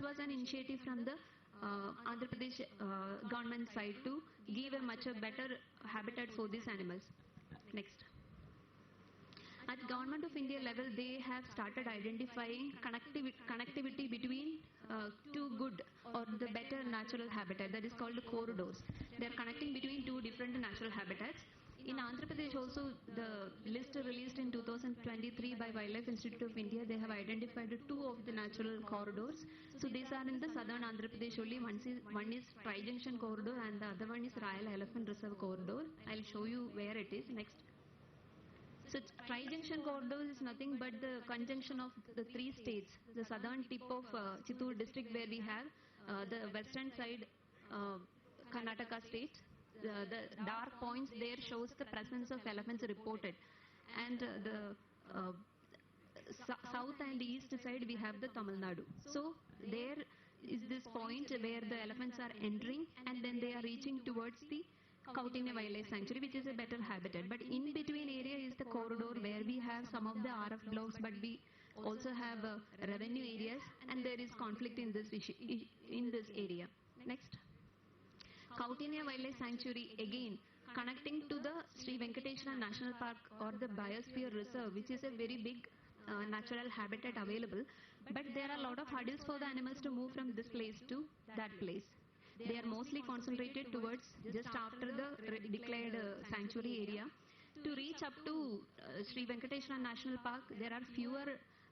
was an initiative from the Andrapradesh government side to give a much better habitat for these animals. Next. At Government of India level, they have started identifying connectivity between two good or the better natural habitat, that is called corridors. They are connecting between two different natural habitats. In Andhra Pradesh also, the list released in 2023 by Wildlife Institute of India, they have identified two of the natural corridors. So these are in the southern Andhra Pradesh only. One is Tri-Junction Corridor and the other one is Royal Elephant Reserve Corridor. I'll show you where it is next. So Tri-Junction Corridor is nothing but the conjunction of the three states. The southern tip of Chittoor district, where we have the western side Karnataka state. The dark points there shows the presence of elephants reported. And the south and east side we have the Tamilnadu. So there is this point where the elephants are entering and then they are reaching towards the Kautinya Wildlife Sanctuary, which is a better habitat. But in between area is the corridor where we have some of the RF blocks, but we also have revenue areas, and there is conflict in this issue, in this area. Next. Kautinya Wildlife Sanctuary, again connecting to the Sri Venkateshwara National Park or the Biosphere Reserve, which is a very big natural habitat available. But there are a lot of hurdles for the animals to move from this place to that place. They are mostly concentrated towards just after the declared sanctuary area. To reach up to Sri Venkateshwara National Park, there are fewer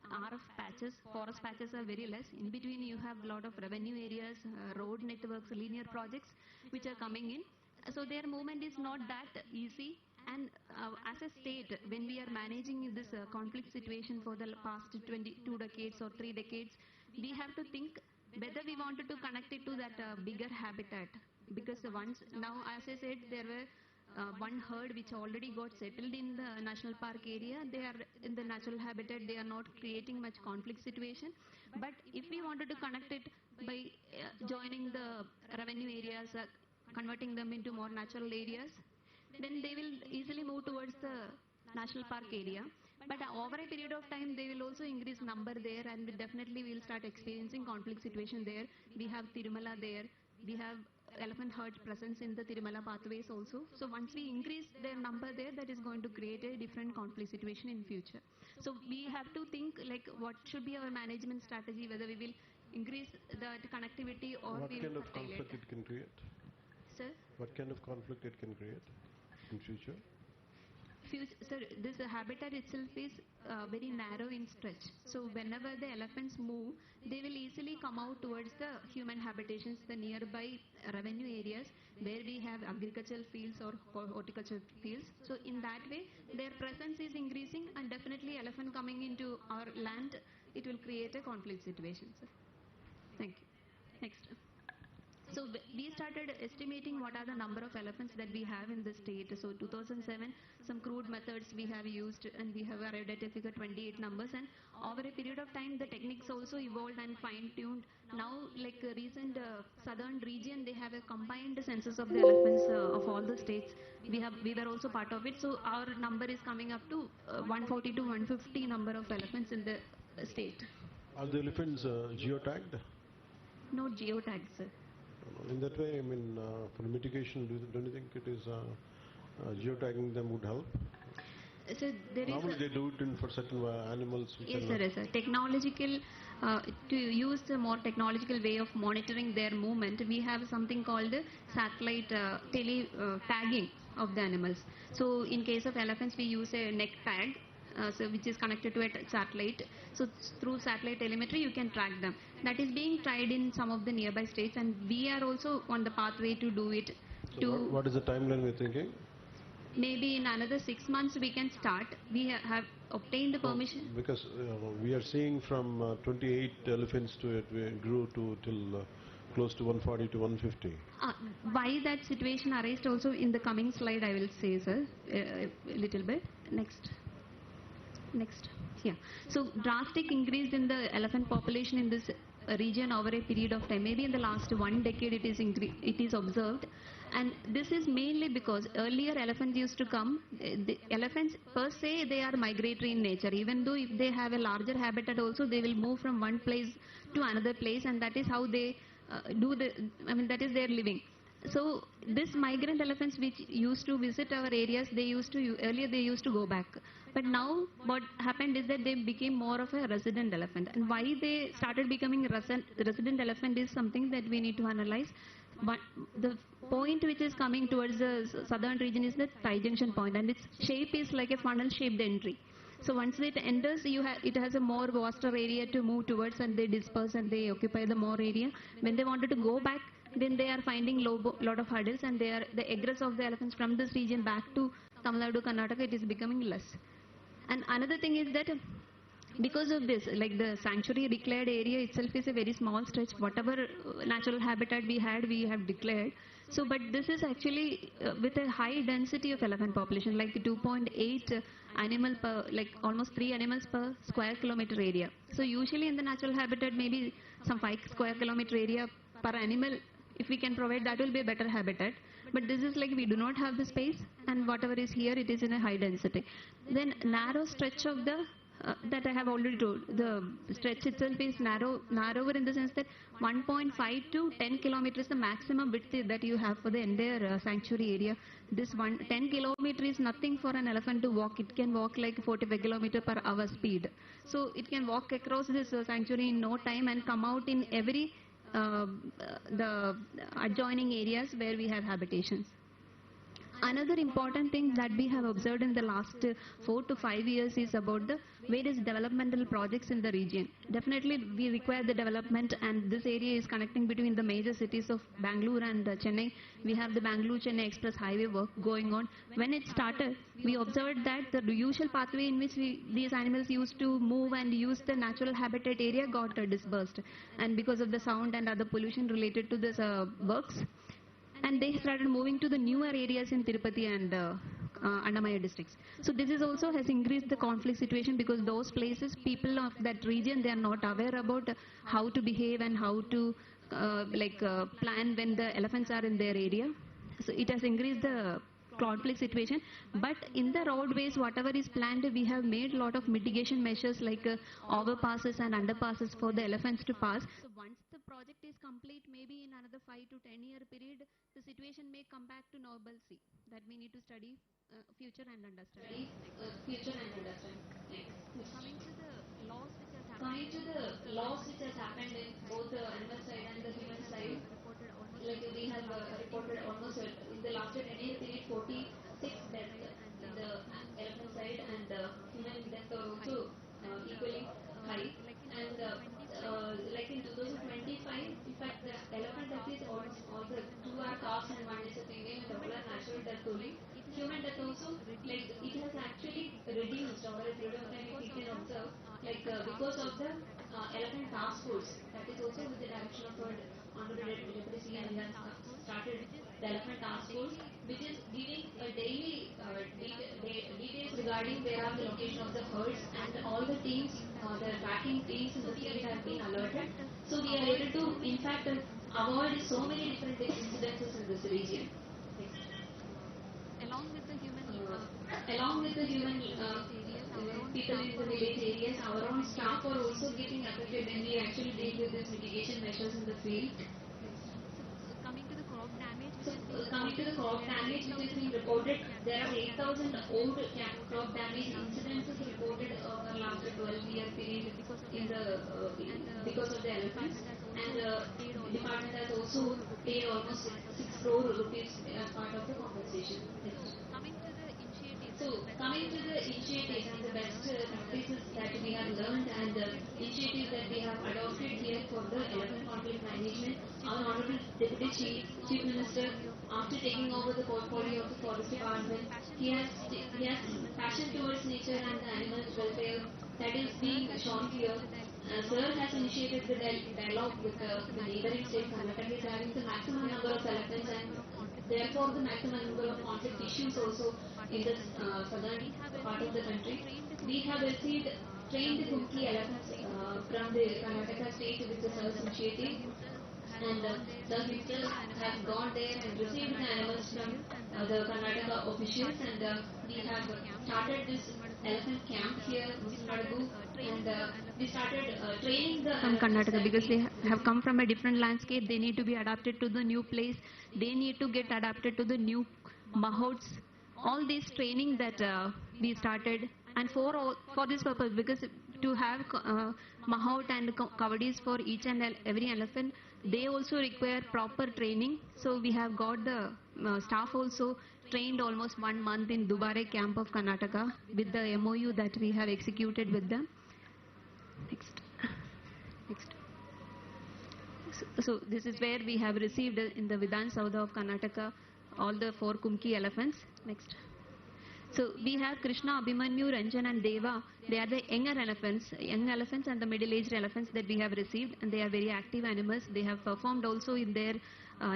RF patches, forest patches are very less. In between you have a lot of revenue areas, road networks, linear projects which are coming in. So their movement is not that easy. And as a state, when we are managing this conflict situation for the past 22 decades or 3 decades, we have to think whether we wanted to connect it to that bigger habitat. Because once, now as I said, there were one herd which already got settled in the national park area. They are in the natural habitat, they are not creating much conflict situation. But if we wanted to connect it by joining the revenue areas, converting them into more natural areas, then they will easily move towards the national park area. But over a period of time, they will also increase number there, and definitely we will start experiencing conflict situation there. We have Tirumala there. We have elephant herd presence in the Tirumala pathways also. So once we increase their number there, that is going to create a different conflict situation in future. So we have to think like what should be our management strategy, whether we will increase that connectivity or what we kind will of conflict it can create? Sir? What kind of conflict it can create in future? Sir, this habitat itself is very narrow in stretch. So whenever the elephants move, they will easily come out towards the human habitations, the nearby revenue areas where we have agricultural fields or horticultural fields. So in that way, their presence is increasing, and definitely elephant coming into our land, it will create a conflict situation, sir. Thank you. Next. So we started estimating what are the number of elephants that we have in the state. So 2007, some crude methods we have used, and we have arrived at a figure 28 numbers. And over a period of time, the techniques also evolved and fine-tuned. Now, like recent southern region, they have a combined census of the elephants of all the states. We were also part of it. So our number is coming up to 140 to 150 number of elephants in the state. Are the elephants geotagged? Not geotagged, sir. In that way, I mean, for mitigation, don't you think it is geotagging them would help? So there normally is they do it for certain animals. Yes, sir. Yes, sir. Technological, to use the more technological way of monitoring their movement, we have something called satellite tagging of the animals. So in case of elephants, we use a neck tag. So which is connected to a satellite. So through satellite telemetry you can track them. That is being tried in some of the nearby states, and we are also on the pathway to do it. So what is the timeline we're thinking? Maybe in another 6 months we can start. We have obtained the permission. Because we are seeing from 28 elephants to it grew to till close to 140 to 150. Why that situation arose also in the coming slide I will say, sir, a little bit. Next. Yeah. So drastic increase in the elephant population in this region over a period of time. Maybe in the last 1 decade it is observed. And this is mainly because earlier elephants used to come. The elephants per se, they are migratory in nature. Even though if they have a larger habitat also, they will move from one place to another place, and that is how they that is their living. So this migrant elephants which used to visit our areas, earlier they used to go back. But now what happened is that they became more of a resident elephant. And why they started becoming resident elephant is something that we need to analyze. But the point which is coming towards the southern region is the tie junction point, and its shape is like a funnel shaped entry. So once it enters, it has a more vaster area to move towards, and they disperse and they occupy the more area. When they wanted to go back, then they are finding lot of hurdles, and the egress of the elephants from this region back to Tamil Nadu, Karnataka, it is becoming less. And another thing is that because of this, like the sanctuary declared area itself is a very small stretch. Whatever natural habitat we have declared. So, but this is actually with a high density of elephant population, like 2.8 animal per, like almost 3 animals per square kilometer area. So usually in the natural habitat, maybe some 5 square kilometer area per animal, if we can provide, that will be a better habitat. But this is like we do not have the space, and whatever is here, it is in a high density. Then narrow stretch of the that I have already told. The stretch itself is narrower in the sense that 1.5 to 10 kilometers is the maximum width that you have for the entire sanctuary area. This 10 kilometer is nothing for an elephant to walk. It can walk like 45 kilometer per hour speed. So it can walk across this sanctuary in no time and come out in every the adjoining areas where we have habitations. Another important thing that we have observed in the last 4 to 5 years is about the various developmental projects in the region. Definitely we require the development, and this area is connecting between the major cities of Bangalore and Chennai. We have the Bangalore-Chennai Express Highway work going on. When it started, we observed that the usual pathway in which these animals used to move and use the natural habitat area got dispersed. And because of the sound and other pollution related to this works, and they started moving to the newer areas in Tirupati and Annamaya districts. So this is also has increased the conflict situation, because those places, people of that region, they are not aware about how to behave and how to plan when the elephants are in their area. So it has increased the conflict situation. But in the roadways, whatever is planned, we have made a lot of mitigation measures like overpasses and underpasses for the elephants to pass. So once the project is complete, maybe in another 5 to 10 year period, the situation may come back to normalcy. That we need to study future and understand. Next. Coming to the loss which has happened in both the animal side and the human side, like we have reported almost in the last 10-year period 46 deaths in the elephant side, and human deaths are also equally high. And like in 2025, in fact, the elephant death is almost all the 2 are calves and 1 is a female, and all are natural death only. Human death also, like it has actually reduced over a period of time. If we can observe, like because of the elephant task force, that is also with the direction of our Honorable Deputy CM, we have started the elephant task force, which is giving daily details regarding where are the location of the herds, and all the teams, the tracking teams in the field have been alerted. So we are able to, in fact, avoid so many different incidences in this region. Along with the human people in the village areas, our own staff are also getting affected when we actually deal with these mitigation measures in the field. Coming to the crop damage, which is being reported, there are 8,000 old crop damage incidences reported over the last 12-year period because of the elephants. And the department has also paid almost 6 crore rupees as part of the compensation. So, coming to the initiatives and the best practices that we have learned, and the initiatives that we have adopted here for the elephant conflict management, our Honorable Deputy Chief Minister, after taking over the portfolio of the Forest Department, he has passion towards nature and the animal welfare that is being shown here. Sir has initiated the dialogue with the neighboring state. Karnataka is having the maximum number of elephants, and therefore the maximum number of conflict issues also in the southern part of the country. We have received trained Kumki elephants from the Karnataka state with the service initiative, and the himself have gone there and received the animals from the Karnataka officials, and we have started this elephant camp here in Telugu, and we started training the from Karnataka because they have come from a different landscape. They need to be adapted to the new place. They need to get adapted to the new mahouts. All this training that we started, and for this purpose, because to have mahout and kavadis for each and every elephant, they also require proper training. So we have got the staff also trained almost 1 month in Dubare camp of Karnataka with the MOU that we have executed with them. Next. So this is where we have received in the Vidhan Saudha of Karnataka all the 4 Kumki elephants. Next. So we have Krishna, Abhimanyu, Ranjan and Deva. They are the young elephants and the middle-aged elephants that we have received, and they are very active animals. They have performed also in their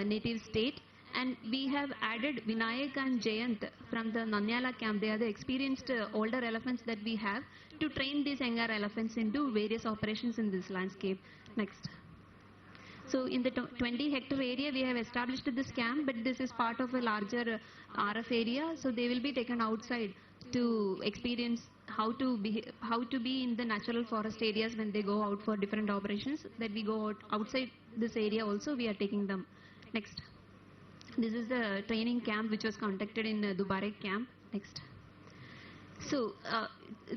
native state. And we have added Vinayak and Jayant from the Nanyala camp. They are the experienced older elephants that we have to train these younger elephants into various operations in this landscape. Next. So in the 20-hectare area, we have established this camp, but this is part of a larger RF area. So they will be taken outside to experience how to be in the natural forest areas when they go out for different operations. That we go out outside this area also, we are taking them. Next. This is the training camp which was conducted in Dubare camp. Next. So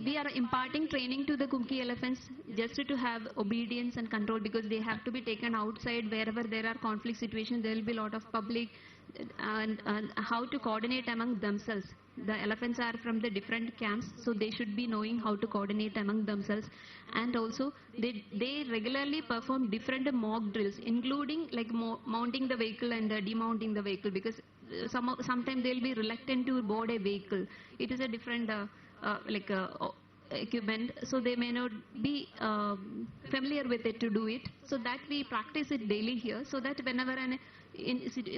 we are imparting training to the Kumki elephants just to have obedience and control, because they have to be taken outside wherever there are conflict situations. There will be a lot of public, and how to coordinate among themselves. The elephants are from the different camps, so they should be knowing how to coordinate among themselves. And also they regularly perform different mock drills, including like mounting the vehicle and demounting the vehicle, because sometimes they will be reluctant to board a vehicle. It is a different equipment, so they may not be familiar with it to do it. So that we practice it daily here, so that whenever an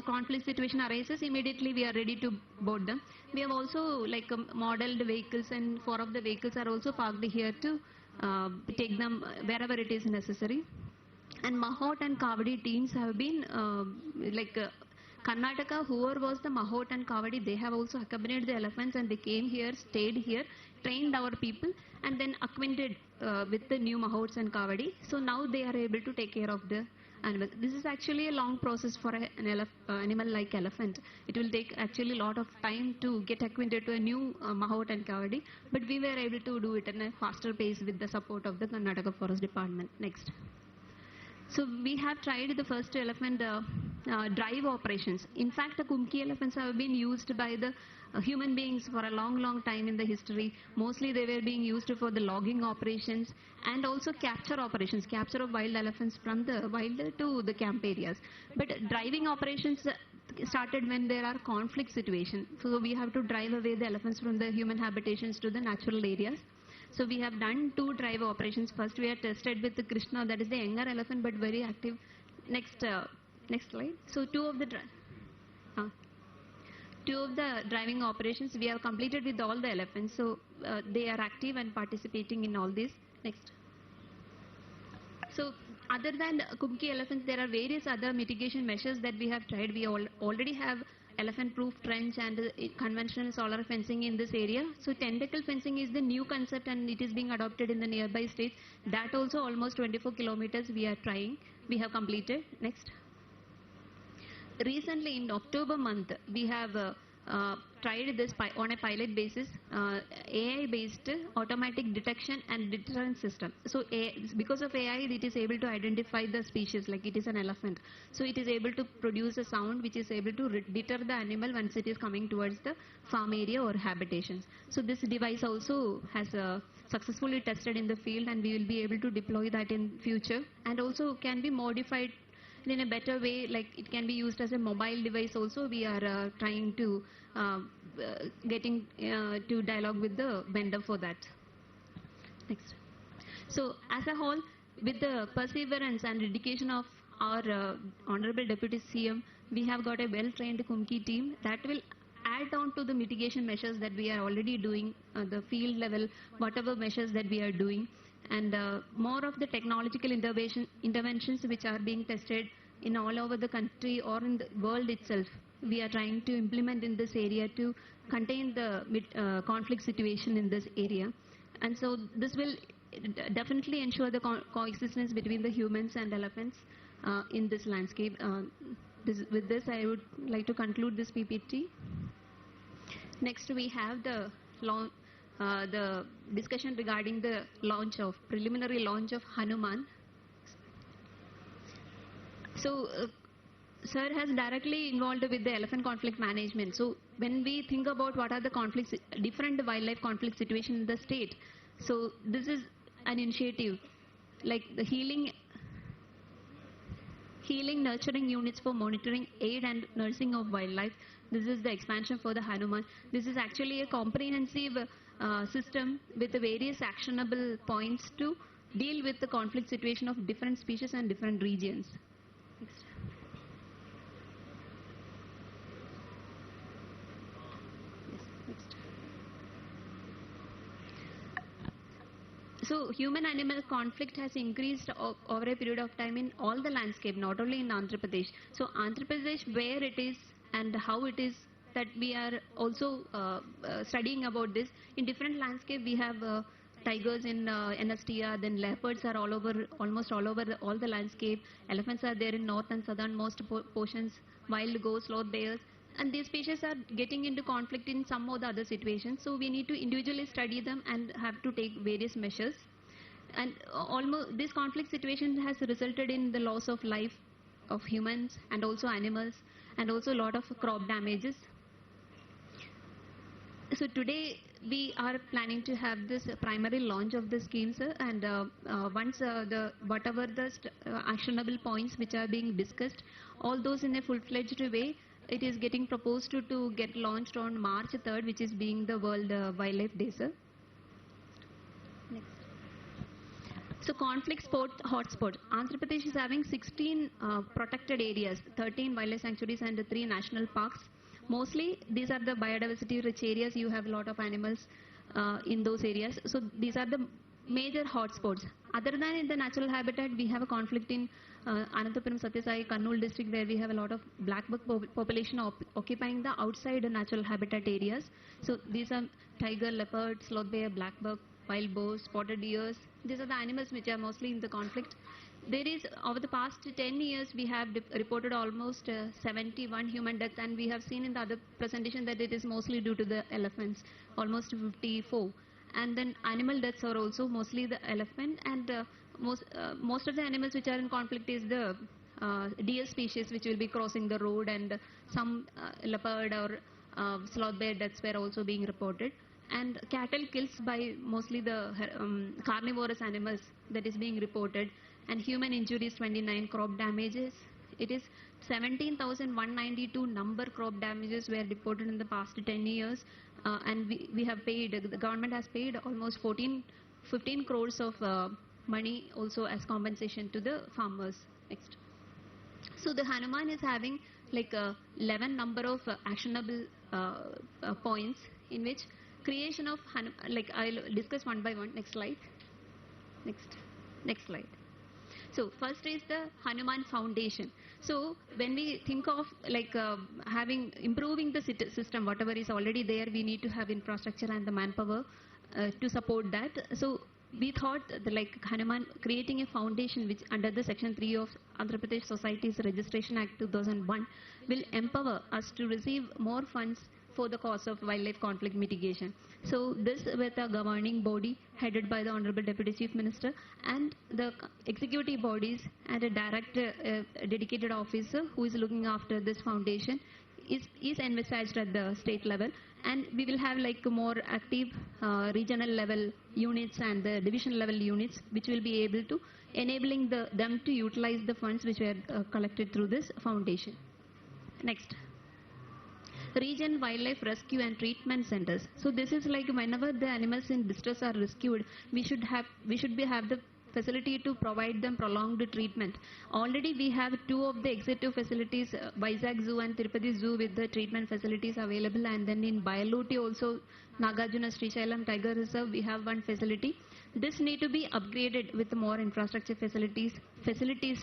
conflict situation arises, immediately we are ready to board them. We have also modeled vehicles, and 4 of the vehicles are also parked here to take them wherever it is necessary. And Mahout and Kavadi teams have been Karnataka, whoever was the Mahout and Kavadi, they have also accompanied the elephants, and they came here, stayed here, trained our people, and then acquainted with the new Mahouts and Kavadi. So now they are able to take care of the animal. This is actually a long process for an animal like elephant. It will take actually a lot of time to get acquainted to a new Mahout and Kavadi, but we were able to do it in a faster pace with the support of the Karnataka Forest Department. Next. So we have tried the first elephant drive operations. In fact, the Kumki elephants have been used by the human beings for a long time in the history. Mostly they were being used for the logging operations and also capture operations, capture of wild elephants from the wild to the camp areas. But driving operations started when there are conflict situations. So we have to drive away the elephants from the human habitations to the natural areas. So we have done 2 drive operations. First we are tested with the Krishna, that is the younger elephant but very active. Next slide. So 2 of the driving operations we have completed with all the elephants. So they are active and participating in all this. Next. So other than Kumki elephants, there are various other mitigation measures that we have tried. We already have elephant-proof trench and conventional solar fencing in this area. So tentacle fencing is the new concept, and it is being adopted in the nearby states. That also almost 24 kilometers we are trying. We have completed. Next. Recently in October month, we have tried this on a pilot basis, AI-based automatic detection and deterrence system. So because of AI, it is able to identify the species, like it is an elephant. So it is able to produce a sound which is able to deter the animal once it is coming towards the farm area or habitations. So this device also has successfully tested in the field, and we will be able to deploy that in future, and also can be modified in a better way, like it can be used as a mobile device also. We are trying to getting to dialogue with the vendor for that. Next. So as a whole, with the perseverance and dedication of our Honorable Deputy CM, we have got a well-trained Kumki team that will add on to the mitigation measures that we are already doing, the field level, whatever measures that we are doing, and more of the technological interventions which are being tested in all over the country or in the world itself. We are trying to implement in this area to contain the conflict situation in this area. And so this will definitely ensure the coexistence between the humans and elephants in this landscape. With this, I would like to conclude this PPT. Next, we have the discussion regarding the preliminary launch of Hanuman. So, Sir has directly involved with the elephant conflict management. So, when we think about what are the conflicts, different wildlife conflict situations in the state, so this is an initiative like the healing nurturing units for monitoring, aid and nursing of wildlife. This is the expansion for the Hanuman. This is actually a comprehensive system with the various actionable points to deal with the conflict situation of different species and different regions. Next. Yes, next. So human-animal conflict has increased over a period of time in all the landscape, not only in Andhra Pradesh. So Andhra Pradesh, where it is and how it is, that we are also studying about this. In different landscape, we have tigers in NSTR, then leopards are all over, almost all over all the landscape. Elephants are there in north and southernmost portions, wild goats, sloth bears. And these species are getting into conflict in some or the other situations. So we need to individually study them and have to take various measures. And almost this conflict situation has resulted in the loss of life of humans and also animals, and also a lot of crop damages. So today we are planning to have this primary launch of the scheme, sir, and once whatever the actionable points which are being discussed, all those in a full-fledged way, it is getting proposed to get launched on March 3rd, which is being the World Wildlife Day, sir. Next. So conflict sport hotspot. Andhra Pradesh is having 16 protected areas, 13 wildlife sanctuaries and 3 national parks. Mostly these are the biodiversity rich areas. You have a lot of animals in those areas. So these are the major hotspots. Other than in the natural habitat, we have a conflict in Anantapuram, Satyasai, Kurnool district, where we have a lot of black buck population occupying the outside natural habitat areas. So these are tiger, leopard, sloth bear, black buck, wild boars, spotted deers. These are the animals which are mostly in the conflict. There is, over the past 10 years, we have reported almost 71 human deaths, and we have seen in the other presentation that it is mostly due to the elephants, almost 54. And then animal deaths are also mostly the elephant, and most of the animals which are in conflict is the deer species which will be crossing the road, and some leopard or sloth bear deaths were also being reported. And cattle kills by mostly the carnivorous animals that is being reported, and human injuries 29, crop damages. It is 17,192 number crop damages were reported in the past 10 years, and we have paid, the government has paid almost 15 crores of money also as compensation to the farmers. Next. So the Hanuman is having like 11 number of actionable points, in which creation of like I'll discuss one by one. Next slide. Next slide. So first is the Hanuman Foundation. So when we think of like improving the system, whatever is already there, we need to have infrastructure and the manpower to support that. So we thought like Hanuman creating a foundation which under the Section 3 of Andhra Pradesh Societies Registration Act 2001 will empower us to receive more funds for the cause of wildlife conflict mitigation. So this with a governing body headed by the Honorable Deputy Chief Minister and the executive bodies and a dedicated officer who is looking after this foundation is envisaged at the state level, and we will have like more active regional level units and the division level units which will be able to enabling them to utilize the funds which were collected through this foundation. Next. Region Wildlife Rescue and Treatment Centers. So this is like whenever the animals in distress are rescued, we should have the facility to provide them prolonged treatment. Already we have two of the executive facilities, Vizag Zoo and Tirupati Zoo, with the treatment facilities available, and then in Bayaluti also, Nagarjuna Srisailam Tiger Reserve, we have one facility. This need to be upgraded with more infrastructure facilities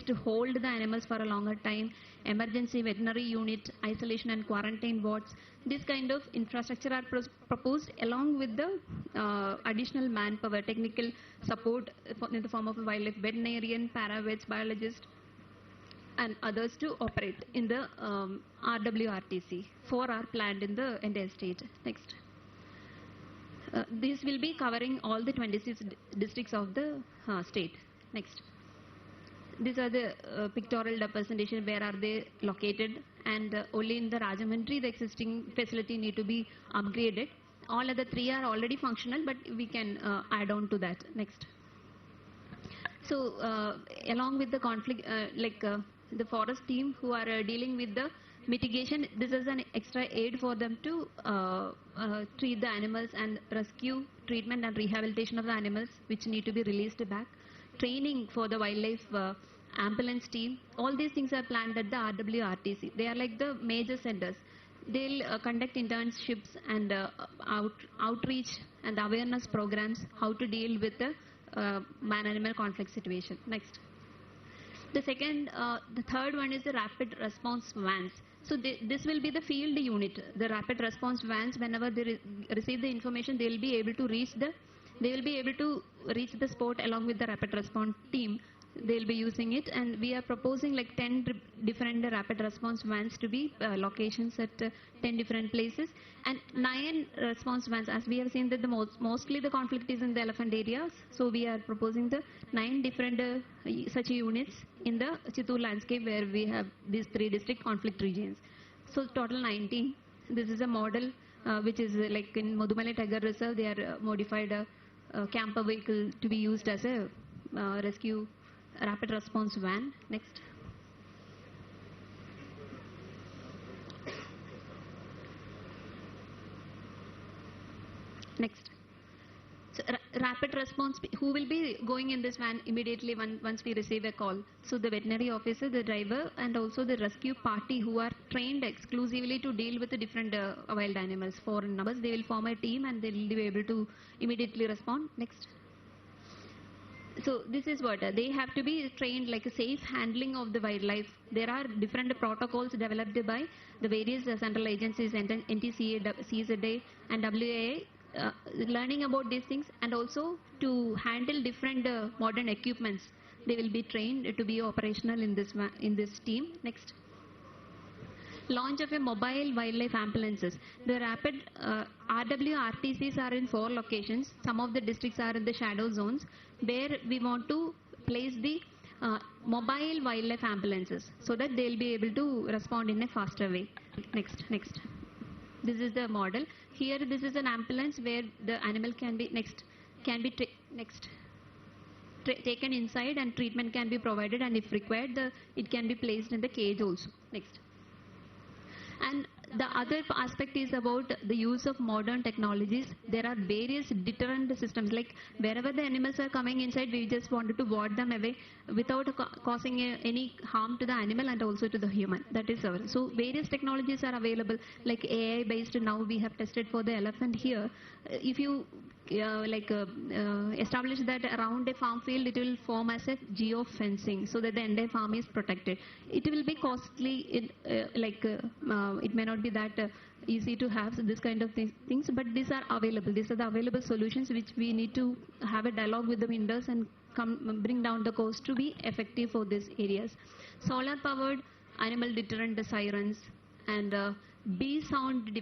to hold the animals for a longer time, emergency veterinary unit, isolation and quarantine wards. This kind of infrastructure are proposed along with the additional manpower, technical support in the form of a wildlife veterinarian, paravets, biologist, and others to operate in the RWRTC. 4 are planned in the entire state. Next. This will be covering all the 26 districts of the state. Next. These are the pictorial representation, where are they located, and only in the Rajahmundry the existing facility need to be upgraded. All other 3 are already functional, but we can add on to that. Next. So along with the conflict, the forest team who are dealing with the mitigation, this is an extra aid for them to treat the animals and rescue, treatment and rehabilitation of the animals which need to be released back. Training for the wildlife ambulance team. All these things are planned at the RWRTC. They are like the major centers. They'll conduct internships and outreach and awareness programs, how to deal with the man-animal conflict situation. Next. The third one is the rapid response vans. So this will be the field unit. The rapid response vans, whenever they receive the information, they will be able to reach the spot along with the rapid response team. They will be using it, and we are proposing like 10 different rapid response vans to be locations at 10 different places, and 9 response vans, as we have seen that mostly the conflict is in the elephant areas. So we are proposing the 9 different such units in the Chittoor landscape, where we have these 3 district conflict regions. So total 19. This is a model which is like in Mudumalai Tiger Reserve. They are modified a camper vehicle to be used as a rescue rapid response van. Next. Next. So rapid response, who will be going in this van immediately once we receive a call? So the veterinary officer, the driver, and also the rescue party who are trained exclusively to deal with the different wild animals. 4 numbers, they will form a team and they will be able to immediately respond. Next. So this is what they have to be trained, like a safe handling of the wildlife. There are different protocols developed by the various central agencies, NTCA, CZA and WAA, learning about these things, and also to handle different modern equipments. They will be trained to be operational in this team. Next. Launch of a mobile wildlife ambulances. The rapid RWRTCs are in 4 locations. Some of the districts are in the shadow zones, where we want to place the mobile wildlife ambulances so that they will be able to respond in a faster way. Next. This is the model. Here, this is an ambulance where the animal can be taken inside, and treatment can be provided, and if required, it can be placed in the cage also. Next. And the other aspect is about the use of modern technologies. There are various deterrent systems, like wherever the animals are coming inside, we just wanted to ward them away without causing any harm to the animal and also to the human. That is our. So various technologies are available, like AI based. Now we have tested for the elephant here. If you establish that around a farm field, it will form as a geo fencing so that the entire farm is protected. It will be costly, it may not be that easy to have this kind of things, but these are available. These are the available solutions which we need to have a dialogue with the vendors and bring down the cost to be effective for these areas. Solar powered animal deterrent sirens and bee sound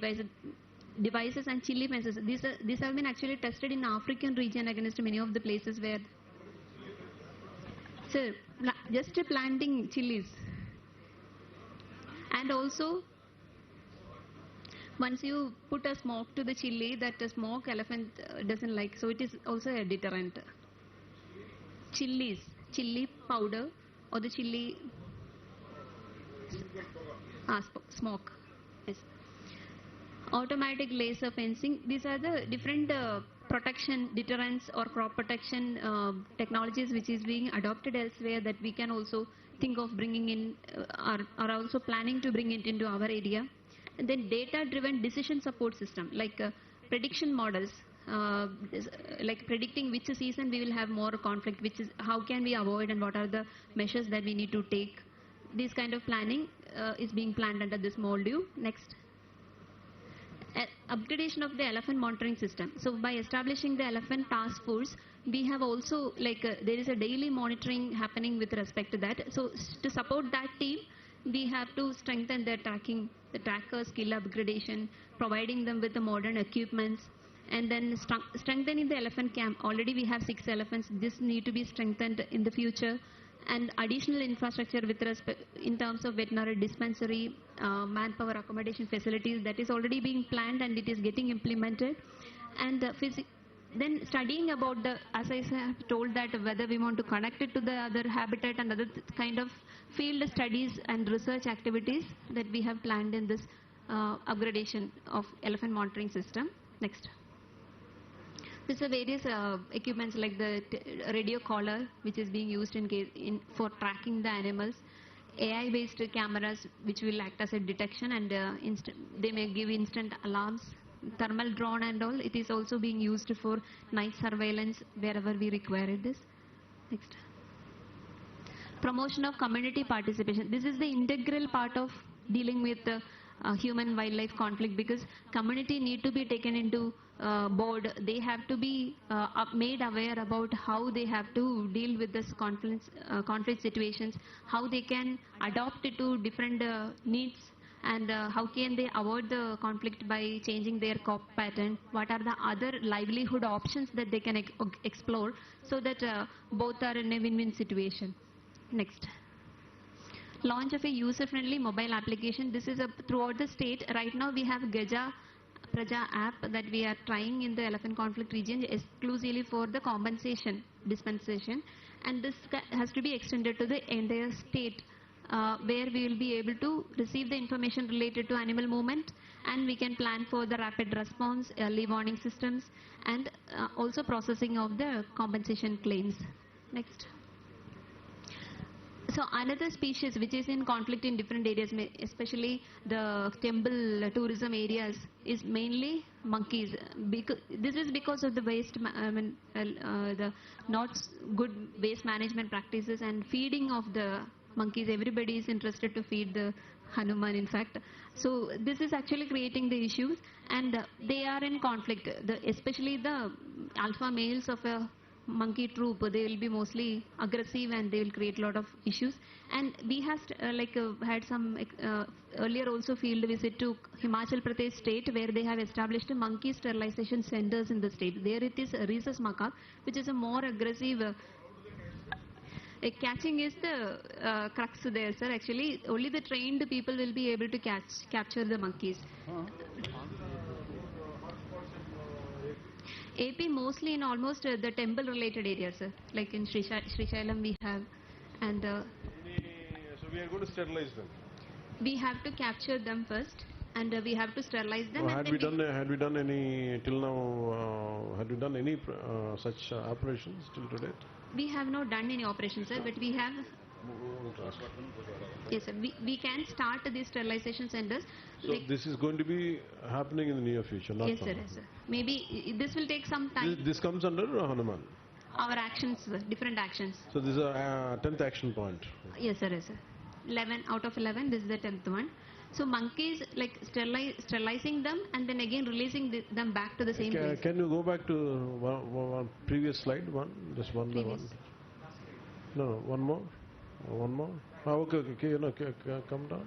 devices and chili fences. These have been actually tested in African region against many of the places where, so just planting chilies, and also once you put a smoke to the chili, that smoke elephant doesn't like, so it is also a deterrent. Chili powder or the chili smoke. Yes. Automatic laser fencing. These are the different protection, deterrence or crop protection technologies which is being adopted elsewhere that we can also think of bringing in are also planning to bring it into our area. And then data-driven decision support system like prediction models, like predicting which season we will have more conflict, which is how can we avoid and what are the measures that we need to take. This kind of planning is being planned under this module. Next. Upgradation of the elephant monitoring system. So by establishing the elephant task force, we have also there is a daily monitoring happening with respect to that. So to support that team, we have to strengthen their tracking, the tracker skill upgradation, providing them with the modern equipments, and then strengthening the elephant camp. Already we have 6 elephants. This need to be strengthened in the future. And additional infrastructure with respect in terms of veterinary dispensary, manpower accommodation facilities, that is already being planned and it is getting implemented. And then studying about the, as I have told, that whether we want to connect it to the other habitat and other kind of field studies and research activities that we have planned in this upgradation of elephant monitoring system. Next. These are various equipments like the radio collar, which is being used for tracking the animals, AI-based cameras which will act as a detection and they may give instant alarms, thermal drone and all. It is also being used for night surveillance wherever we require this. Next. Promotion of community participation. This is the integral part of dealing with the human-wildlife conflict, because community need to be taken into board. They have to be made aware about how they have to deal with this conflict situations, how they can adapt it to different needs, and how can they avoid the conflict by changing their crop pattern, what are the other livelihood options that they can explore, so that both are in a win-win situation. Next. Launch of a user-friendly mobile application. This is throughout the state. Right now we have Gaja Praja app that we are trying in the elephant conflict region exclusively for the compensation dispensation, and this has to be extended to the entire state, where we will be able to receive the information related to animal movement, and we can plan for the rapid response, early warning systems, and also processing of the compensation claims. Next. So another species which is in conflict in different areas, especially the temple tourism areas, is mainly monkeys. This is because of the waste, the not good waste management practices and feeding of the monkeys. Everybody is interested to feed the Hanuman, in fact. So this is actually creating the issues, and they are in conflict. Especially the alpha males of a monkey troop, they will be mostly aggressive and they will create a lot of issues. And we have had some earlier also field visit to Himachal Pradesh state, where they have established monkey sterilization centers in the state. There it is rhesus macaque, which is a more aggressive. Catching is the crux there, sir. Actually, only the trained people will be able to capture the monkeys. AP mostly in almost the temple related areas, sir. Like in Srisailam we have, and so we are going to sterilize them. We have to capture them first, and we have to sterilize them. Had we done any till now? Had we done any such operations till today? We have not done any operations, sir, but we have. Yes, sir. We can start these sterilization centers. So this is going to be happening in the near future, not yes, sir, yes, sir. Maybe this will take some time. This comes under Hanuman. Our actions, sir, different actions. So this is a 10th action point. Yes, sir, yes, sir. 11 out of 11. This is the 10th one. So monkeys, like sterilizing them and then again releasing them back to the same place. Can you go back to one previous slide? Just one previous. by one. No, one more. One more. Okay. Come down.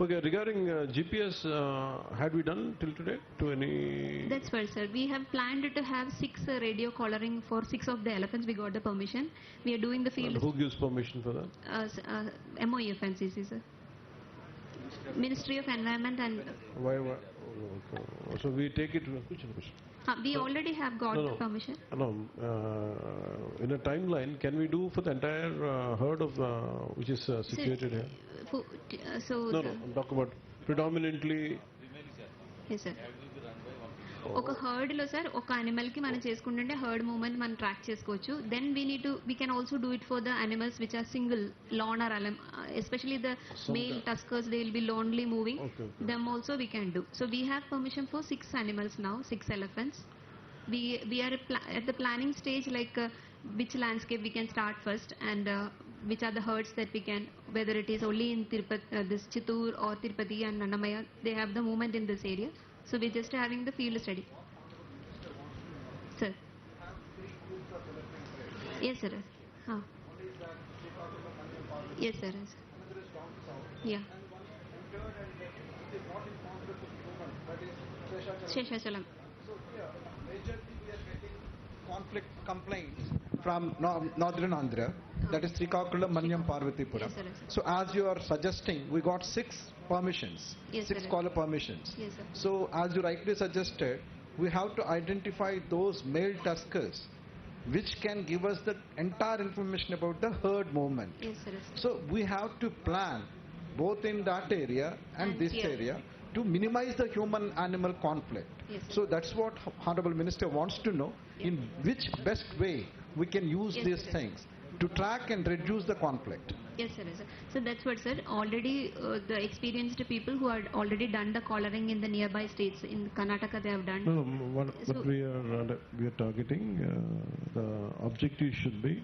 Okay, regarding GPS, had we done till today to any? That's right, sir. We have planned to have 6 radio collaring for 6 of the elephants. We got the permission. We are doing the field. And who gives permission for that? MOE FNCC, sir. Ministry of Environment and. Why? So we take it. We already have got the permission. No, in a timeline, can we do for the entire herd of which is situated here? So I'm talking about predominantly. Yes, sir. ఒక herd లో sir ఒక animal కి మనం చేసుకుంటుంటే herd movement మనం track చేసుకోవచ్చు. Then we can also do it for the animals which are single lone or alone, especially the male tuskers, they will be lonely moving, them also we can do. So we have permission for 6 animals now, 6 elephants. We are at the planning stage, like which landscape we can start first, and which are the herds that we can, whether it is only in Tirupati, this Chittoor or Tirupati and Annamaya, they have the movement in this area. So we're just having the field study. Sir. Yes, sir. Yes, sir. Yeah. Sheshachalam. Majorly we are getting conflict complaints from northern Andhra, that is Srikakulam, Manyam, Parvatipura. Yes, sir. So as you are suggesting, we got 6 permissions, Yes, 6 sir. caller permissions. Yes, sir. So as you rightly suggested, we have to identify those male tuskers which can give us the entire information about the herd movement. Yes, sir. So we have to plan both in that area and this here. area to minimize the human-animal conflict. Yes, sir. So that's what Honorable Minister wants to know, in which best way we can use Yes, these sir. things to track and reduce the conflict. Yes, sir. Yes, sir. So that's what, sir. Already the experienced people who had already done the collaring in the nearby states, in Karnataka they have done. No, what So- we are targeting, the objective should be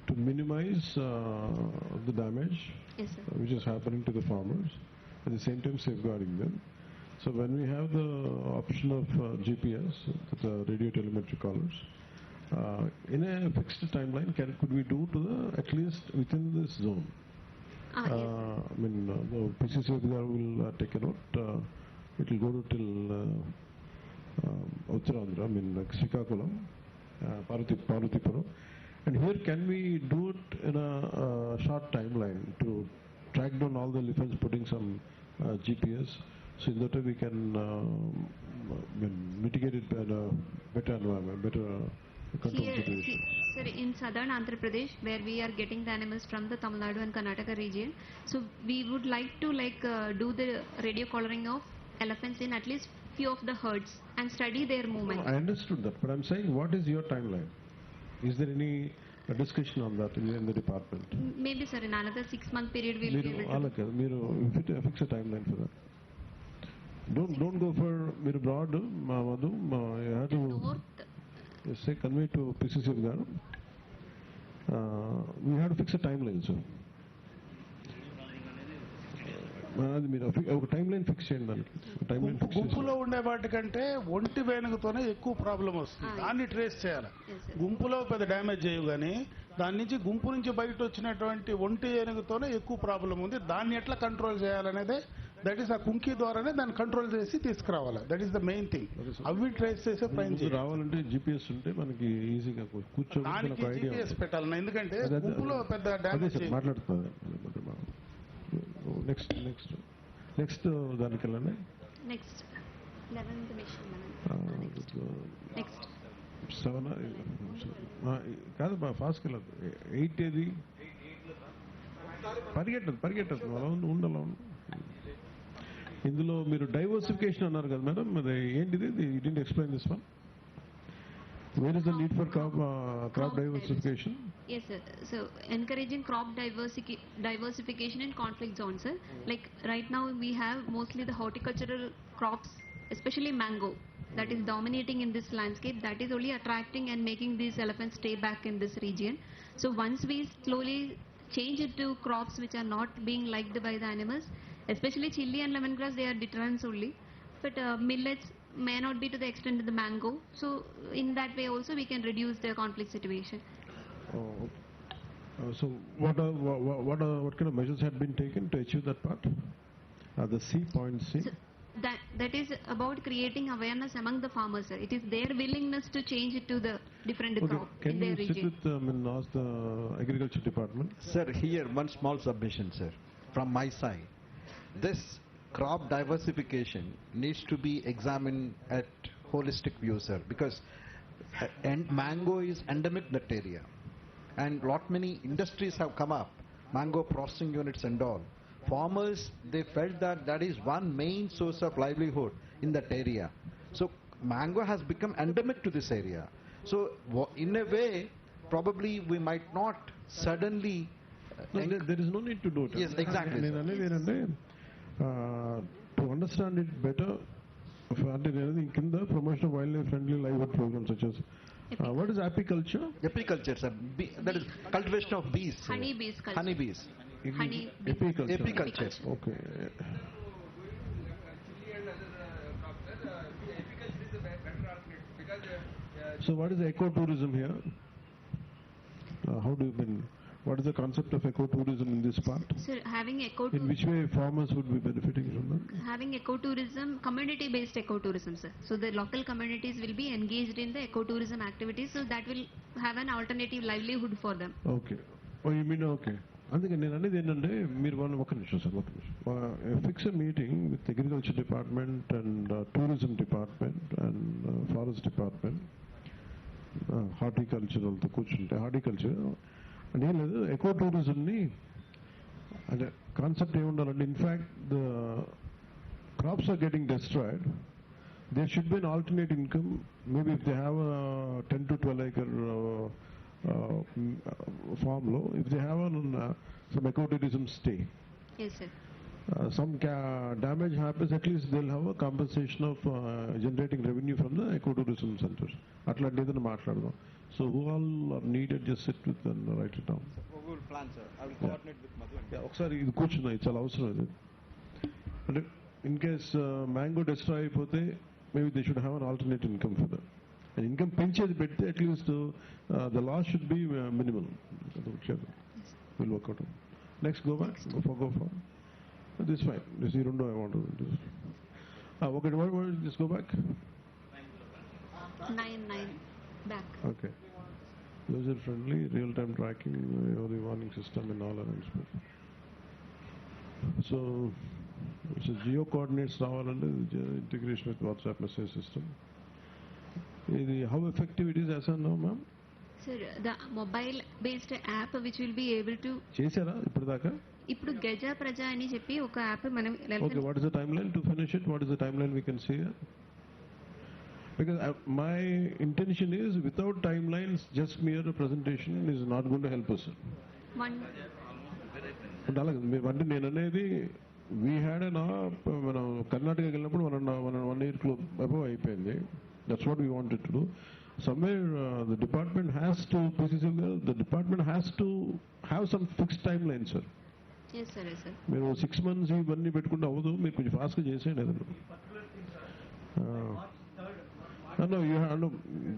to minimize the damage Yes, sir. which is happening to the farmers, at the same time safeguarding them. So when we have the option of GPS, the radio telemetry collars, in a fixed timeline, could we do to the at least within this zone? Yes. I mean, the PCC will take a note. It will go to till Uttarandhra, I mean, like Srikakulam, Parvatipura. And here, can we do it in a short timeline to track down all the elephants, putting some GPS, so in that way we can mitigate it in a better environment, better control Here, situation. sir, in southern Andrapradesh, where we are getting the animals from the Tamil Nadu and Karnataka region, so we would like to do the radio collaring of elephants in at least few of the herds and study their movement. I understood that, but I'm saying, what is your timeline? Is there any discussion on that in the department? Maybe, sir, in another 6-month period we'll be able to. మీరు fix a timeline for that. Don't go for మీరు broad, Madhu, you have to say, convey to PCC garu. We have to fix a timeline, sir. అది మీరు ఒక time line fix చేయండి దానికి. Time line గుంపులో ఉండే వాటికంటే ఒంటి వేనుకతోనే ఎక్కువ ప్రాబ్లం వస్తుంది. దాన్ని ట్రేస్ చేయాలి. గుంపులో పెద్ద డ్యామేజ్ చేయవు, కానీ దాని నుంచి గుంపు నుంచి బయట వచ్చినటువంటి ఒంటి ఏనుగుతోనే ఎక్కువ ప్రాబ్లం ఉంది. దాన్ని ఎట్లా కంట్రోల్ చేయాలనేదే, దట్ ఈస్ ఆ కుంకి ద్వారానే దాన్ని కంట్రోల్ చేసి తీసుకురావాలి. That is the main thing. అవి ట్రేస్ చేసే ప్రయత్నం రావాలంటే జీపీఎస్ ఉంటే మనకి ఈజీగా కూర్చోడానికి జీపీఎస్ పెట్టాలన్న, ఎందుకంటే గుంపులో పెద్ద డ్యామేజ్ మాట్లాడుతుంది. నెక్స్ట్ దానికి వెళ్ళండి. నెక్స్ట్ 11th మిషన్ నెక్స్ట్ 7 కాదు, ఫాస్ట్కి వెళ్ళదు. 8 ఏది పరిగెట్టదు అలా ఉండాల. ఇందులో మీరు డైవర్సిఫికేషన్ అన్నారు కదా మేడం, అది ఏంటిది? You didn't explain this one. Where is the need for crop diversification? Yes, sir. So encouraging crop diversification in conflict zones, sir. Like right now we have mostly the horticultural crops, especially mango, that is dominating in this landscape. That is only attracting and making these elephants stay back in this region. So once we slowly change it to crops which are not being liked by the animals, especially chili and lemongrass, they are deterrents only. But millets may not be to the extent of the mango. So in that way also we can reduce the conflict situation. So what kind of measures have been taken to achieve that part? The point C. So that is about creating awareness among the farmers, sir. It is their willingness to change it to the different crop in their Can you sit region. with ask the agriculture department? Sir, here one small submission, sir, from my side. This crop diversification needs to be examined at holistic view, sir, because mango is endemic that area, and lot many industries have come up, mango processing units and all. farmers, they felt that that is one main source of livelihood in that area. So mango has become endemic to this area. So in a way, probably we might not suddenly No, there is no need to do it. Yes, exactly, నేను sir. అనేది ఏంటంటే to understand it better అంటే నేను అనేది కింద promotion of wildlife friendly livelihood programmes వచ్చేసి what is apiculture? Apiculture, sir. That is cultivation of bees. Honey bees culture. Honey bees. Honey Apiculture. Apiculture. Okay. So what is ecotourism here? How do you mean? What is the concept of ecotourism in this part? Sir, having In which way farmers would be benefiting from that? having ecotourism, community-based ecotourism, sir. So the local communities will be engaged in the ecotourism activities, so that will have an alternative livelihood for them. Okay. Oh, you mean okay. అందుకే నేను అనేది ఏంటంటే మీరు వాళ్ళు ఒక నిమిషం fix meeting with agriculture department and tourism department and forest department హార్టికల్చర్తో కూర్చుంటే హార్టికల్చర్ అంటే ఏం లేదు ఎకో టూరిజంని అంటే కాన్సెప్ట్ ఏముండాలంటే in fact the crops are getting destroyed there should be an alternate income. Maybe if they have a 10 to 12 acre farm low, if they have some ecotourism stay, Yes, sir. some damage happens, at least they'll have a compensation of generating revenue from the ecotourism centers. అట్లాంటిది మాట్లాడదాం. So who all are needed, just sit with and write it down. We will plan, sir. I will coordinate with Madhu. ఒకసారి ఇది కూర్చున్నాయి చాలా అవసరం ఇది అంటే in case mango destroy అయిపోతే maybe they should have an alternate income for that. And income పెంచేది పెడితే at least the loss should be minimal. We'll work out. Next, go back. Go for. This is fine. This is I want to do. Okay, just go back. 9 back. Okay. User friendly, real-time tracking, early warning system and all arrangements. So geo coordinates రావాలంటే integration with WhatsApp message system. How effective it is as of now, ma'am? Sir, the mobile based app which will be able to చేశారా ఇప్పటిదాకా? ఇప్పుడు గజ ప్రజ అని చెప్పి ఒక app మనం Okay, what is the timeline to finish it? What is the timeline we can see? Because my intention is without timelines, just mere presentation is not going to help us. one అంటే నేను అనేది we had మనం కర్ణాటకకి వెళ్ళినప్పుడు 1 year above అయిపోయింది. That's what we wanted to do. Somewhere the department has to the department has to have some fixed time line sir. yes sir yes sir మీరు 6 months ఇవన్నీ పెట్టుకుంటే అవ్వదు. మీరు కొంచెం ఫాస్ట్గా చేసేయండి ఏదన్నా. No, you have, no,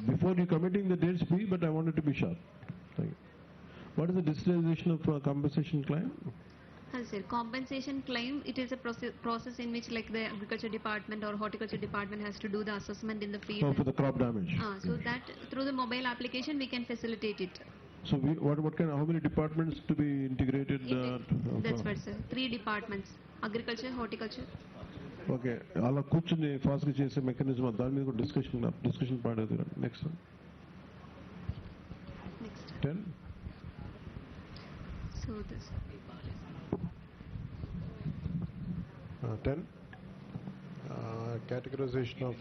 before you committing the dates, but I wanted to be sharp. What is the digitalization of compensation claim? sir, compensation claim, it is a process in which like the agriculture department or horticulture department has to do the assessment in the field. Oh, for the crop damage. So that through the mobile application we can facilitate it. So how many departments to be integrated? That's right, sir. 3 departments: agriculture, horticulture. Okay, అలా కూర్చుని ఫాస్ట్గా చేసే mechanism దాని మీద కూడా discussion point అవుతుంది. Next 10. So this 10. Categorization of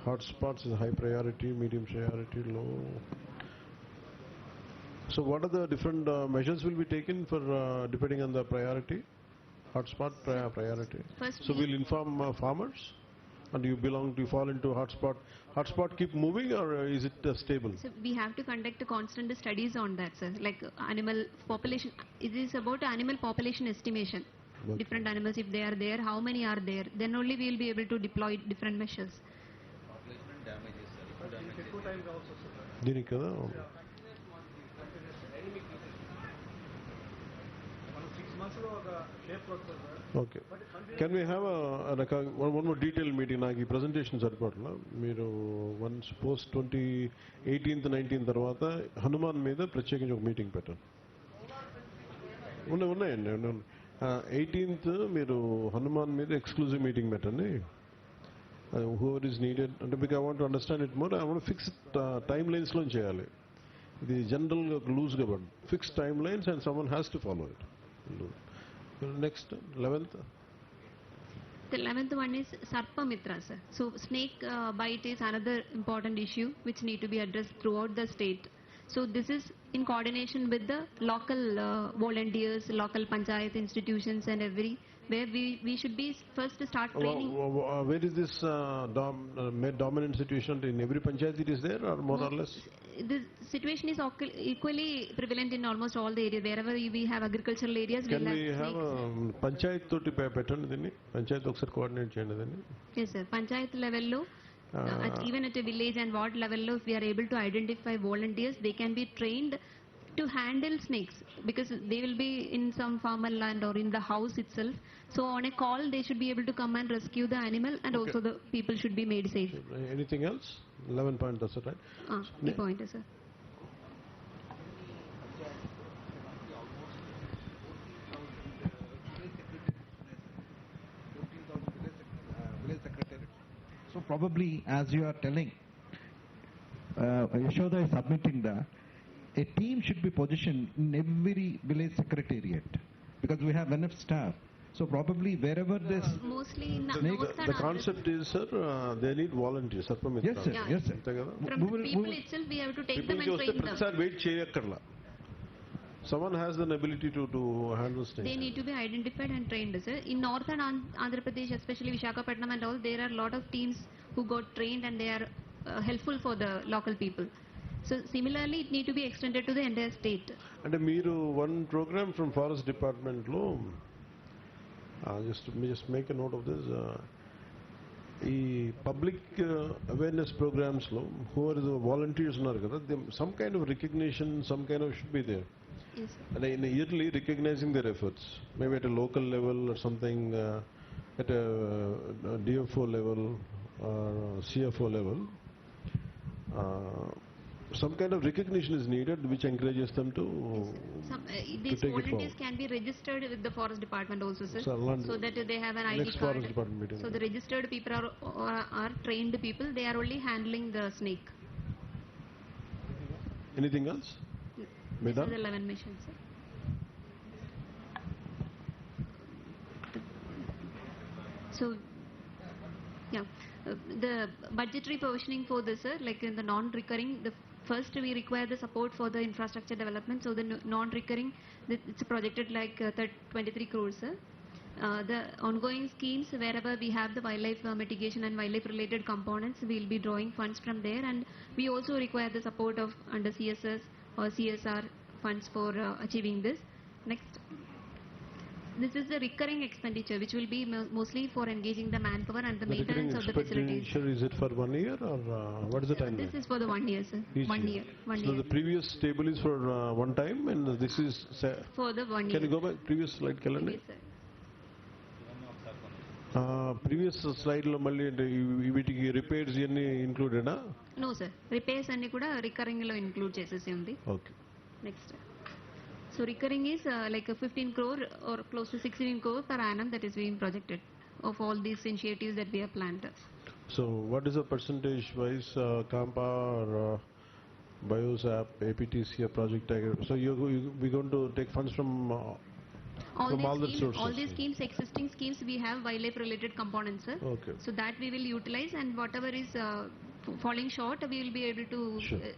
hotspots is high priority, medium priority, low. So what are the different measures will be taken for depending on the priority? Hotspot priority. First So we'll inform farmers, and you fall into hotspot. Hotspot keep moving, or is it stable? So we have to conduct constant studies on that, sir. Like animal population, it is about animal population estimation. Okay. Different animals, if they are there, how many are there? Then only we will be able to deploy different measures. దీనికి కదా. Okay. Can we have one more detailed meeting? నాకు ఈ presentation సరిపోవట్లా. మీరు once post 18th 19th తర్వాత హనుమాన్ మీద ప్రత్యేకించి ఒక meeting పెట్టండి. ఉన్నాయండి. 18th మీరు హనుమాన్ మీద ఎక్స్క్లూజివ్ మీటింగ్ పెట్టండి. హూవర్ ఈజ్ నీడెడ్ అంటే మీకు I want to understand it more. I want fix time లైన్స్లో చేయాలి. ఇది జనరల్గా లూజ్గా పడు. Fix timelines and someone has to follow it. Next, 11th. The 11th one is Sarpamitra, sir. So snake bite is another important issue which need to be addressed throughout the state. So this is in coordination with the local volunteers, local panchayat institutions and where we should be first to start training. Where is this dominant situation? In every panchayat it is there or more or less? The situation is equally prevalent in almost all the areas. Wherever we have agricultural areas, Can we'll we have panchayat toti pettandi dinni? Panchayat okkar coordinate cheyandi dinni? Yes, sir. Panchayat level lo, even at a village and ward level lo, if we are able to identify volunteers, they can be trained to handle snakes because they will be in some farmer land or in the house itself. So on a call, they should be able to come and rescue the animal, and also the people should be made safe. Anything else? 11 point, that's it, right? The point is, sir. So probably, as you are telling, Yashoda is submitting that a team should be positioned in every village secretariat because we have enough staff. So probably wherever this mostly in the concept is, sir, they need volunteers. Yes, sir. Yeah. Yes, sir. From the people itself, we have to take them and train them. Wait cheyakarla. Someone has an ability to handle snakes. They need to be identified and trained, sir. In northern Andrapradesh, especially Visakhapatnam and all, there are a lot of teams who got trained and they are helpful for the local people. So similarly, it need to be extended to the entire state. And Meeru, one program from Forest Department lo, just make a note of this. Public awareness programs lo, who are the volunteers, some kind of recognition, some kind of should be there. Yes, and in yearly recognizing their efforts, maybe at a local level or something, at a DFO level or CFO level. Some kind of recognition is needed which encourages them to, these take it volunteers forward. can be registered with the forest department also, sir. So that they have an next ID card. forest department meeting. So the registered people are trained people. They are only handling the snake. Anything else? This is 11 missions, sir. So, yeah, the budgetary provisioning for this, sir, like in the non-recurring, first we require the support for the infrastructure development. So the non-recurring, it's projected like 23 crores, sir. The ongoing schemes, wherever we have the wildlife mitigation and wildlife related components, we will be drawing funds from there, and we also require the support of under CSS or CSR funds for achieving this. Next. This is the recurring expenditure which will be mostly for engaging the manpower and the maintenance of the facilities. Is it for 1 year or what is the time? This is for the 1 year, sir. Each 1 year. So the previous table is for one time and this is for the 1 year. Can you go back previous slide calendar? Yes, sir. Previous slide lo malli వీటికి repairs ఇవన్నీ included ఆ? No sir, repairs అన్ని కూడా recurring లో include చేసేసి ఉంది. Okay. Next. So recurring is like a 15 crore or close to 16 crore per annum that is being projected of all these initiatives that we have planned. So what is the percentage wise CAMPA or BIOSAP, APTC project tiger? So we're going to take funds from all the sources. All these schemes, existing schemes, we have wildlife related components, sir. Okay. So that we will utilize, and whatever is falling short, we will be able to. Sure.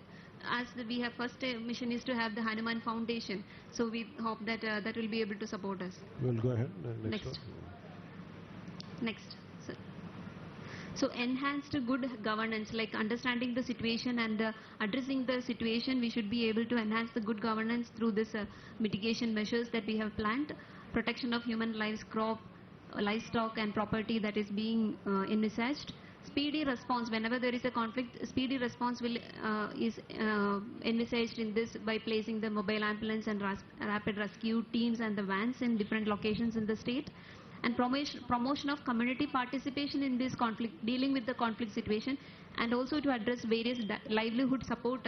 As we have first mission is to have the Hanuman Foundation, so we hope that that will be able to support us. We'll go ahead. Next. Sir. So enhanced good governance, like understanding the situation and addressing the situation, we should be able to enhance the good governance through this mitigation measures that we have planned, protection of human lives, crop, livestock and property that is being envisaged. Speedy response, whenever there is a conflict, speedy response is envisaged in this by placing the mobile ambulance and rapid rescue teams and the vans in different locations in the state. And promotion of community participation in this conflict, dealing with the conflict situation, and also to address various livelihood support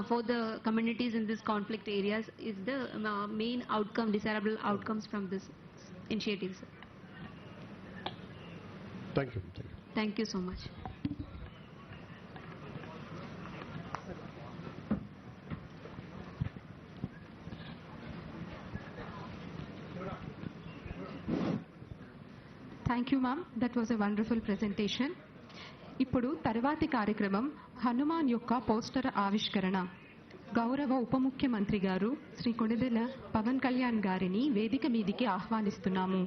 for the communities in this conflict areas is the main outcome, desirable outcomes from this initiative. Thank you. Thank you so much. Thank you ma'am, that was a wonderful presentation. ఇప్పుడు తర్వాతి కార్యక్రమం హనుమాన్ యొక్క poster ఆవిష్కరణ. గౌరవ ఉప ముఖ్యమంత్రి గారు శ్రీ కొణిదెల పవన్ కళ్యాణ్ గారిని వేదిక మీదికి ఆహ్వానిస్తున్నాము.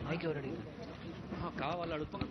మైక్ ఎవరు అడిగారు? కావాలి అడుగుతాం.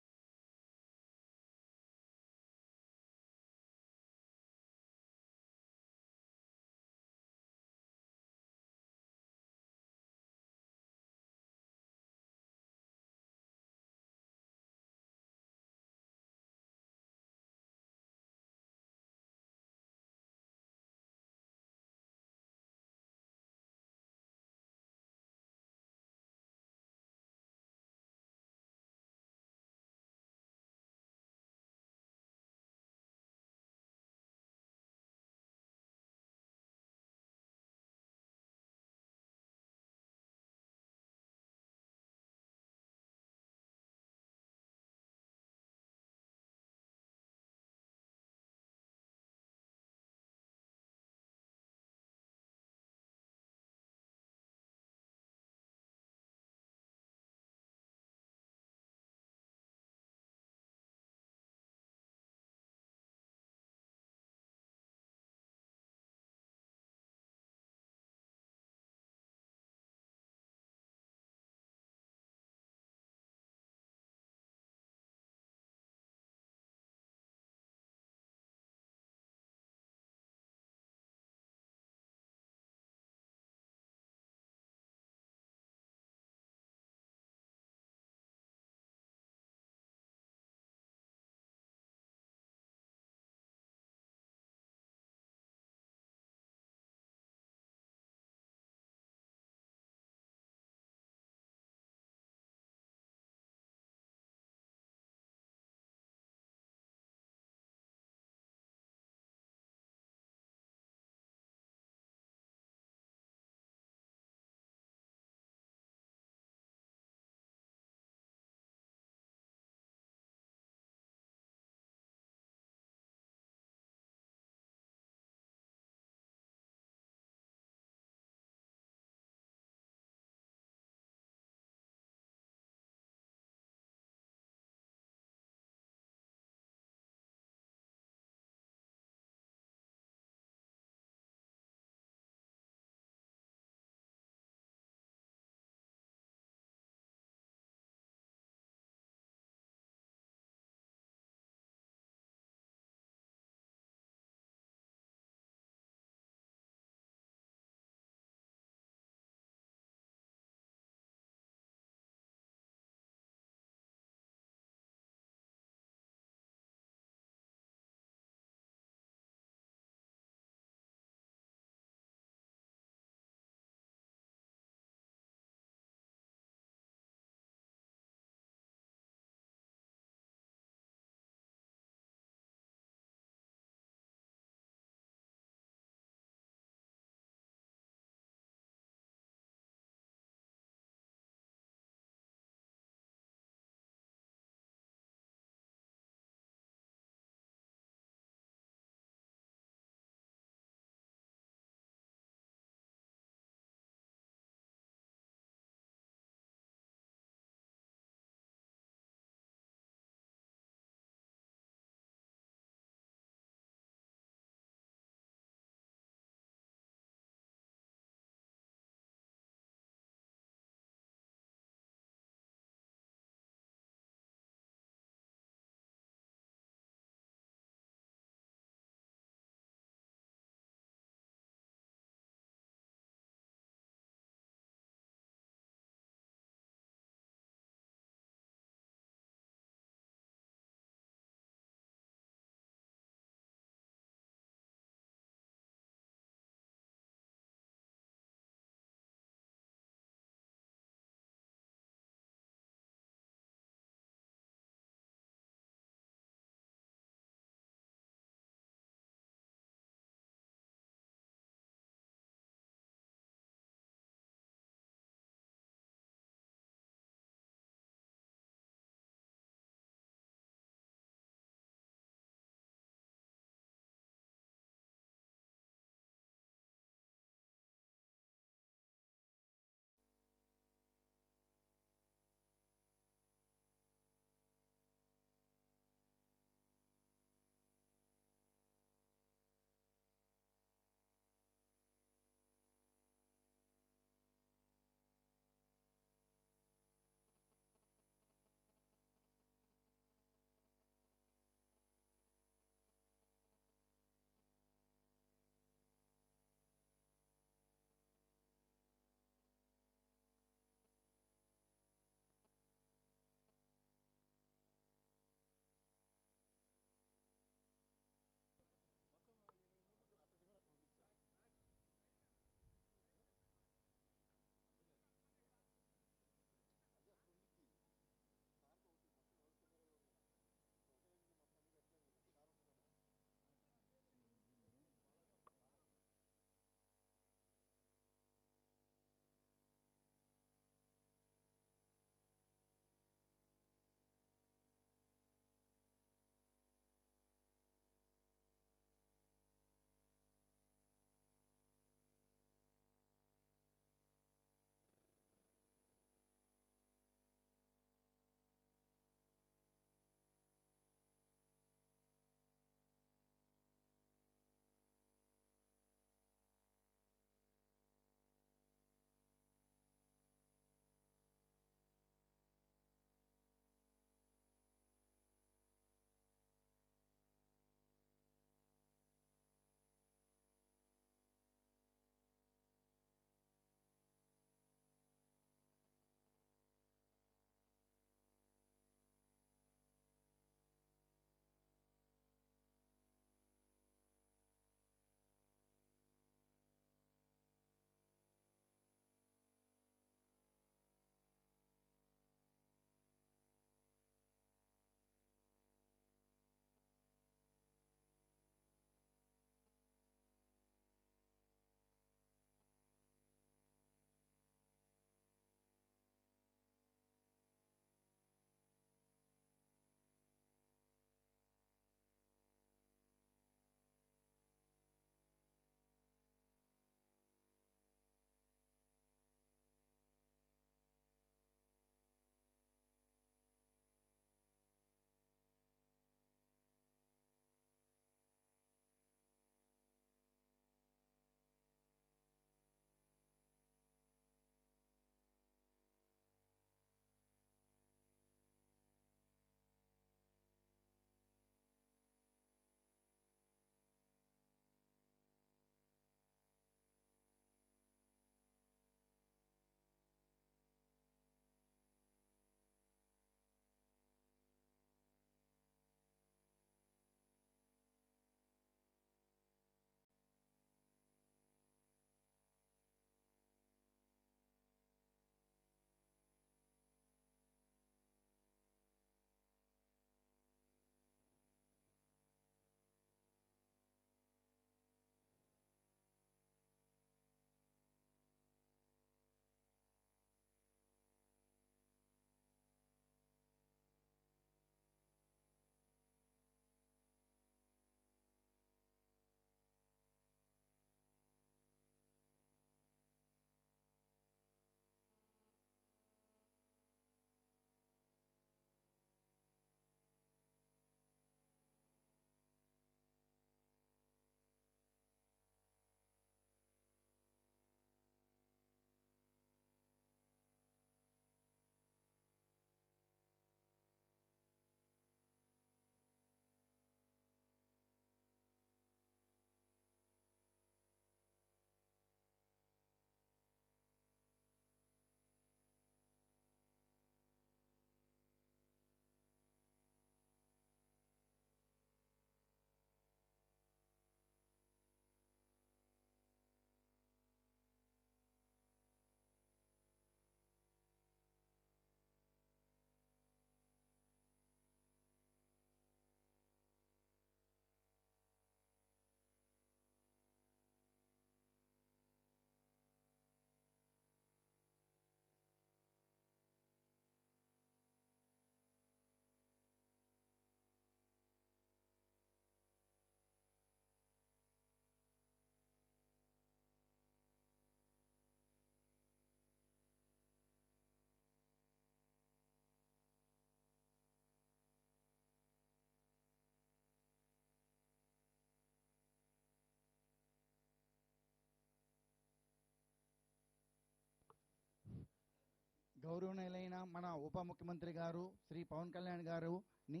గౌరవనీయులైన మన ఉప ముఖ్యమంత్రి గారు శ్రీ పవన్ కళ్యాణ్ గారుని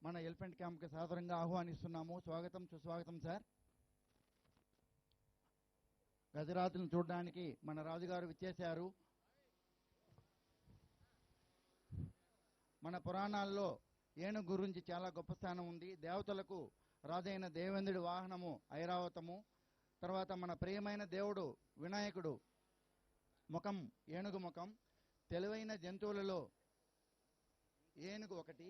మన ఎలిఫెంట్ క్యాంప్కి సాదరంగా ఆహ్వానిస్తున్నాము. స్వాగతం, సుస్వాగతం సార్. గజరాజులను చూడడానికి మన రాజుగారు విచ్చేశారు. మన పురాణాల్లో ఏనుగు గురించి చాలా గొప్ప స్థానం ఉంది. దేవతలకు రాజైన దేవేంద్రుడి వాహనము ఐరావతము. తర్వాత మన ప్రియమైన దేవుడు వినాయకుడు ముఖం ఏనుగు ముఖం. తెలివైన జంతువులలో ఏనుగు ఒకటి.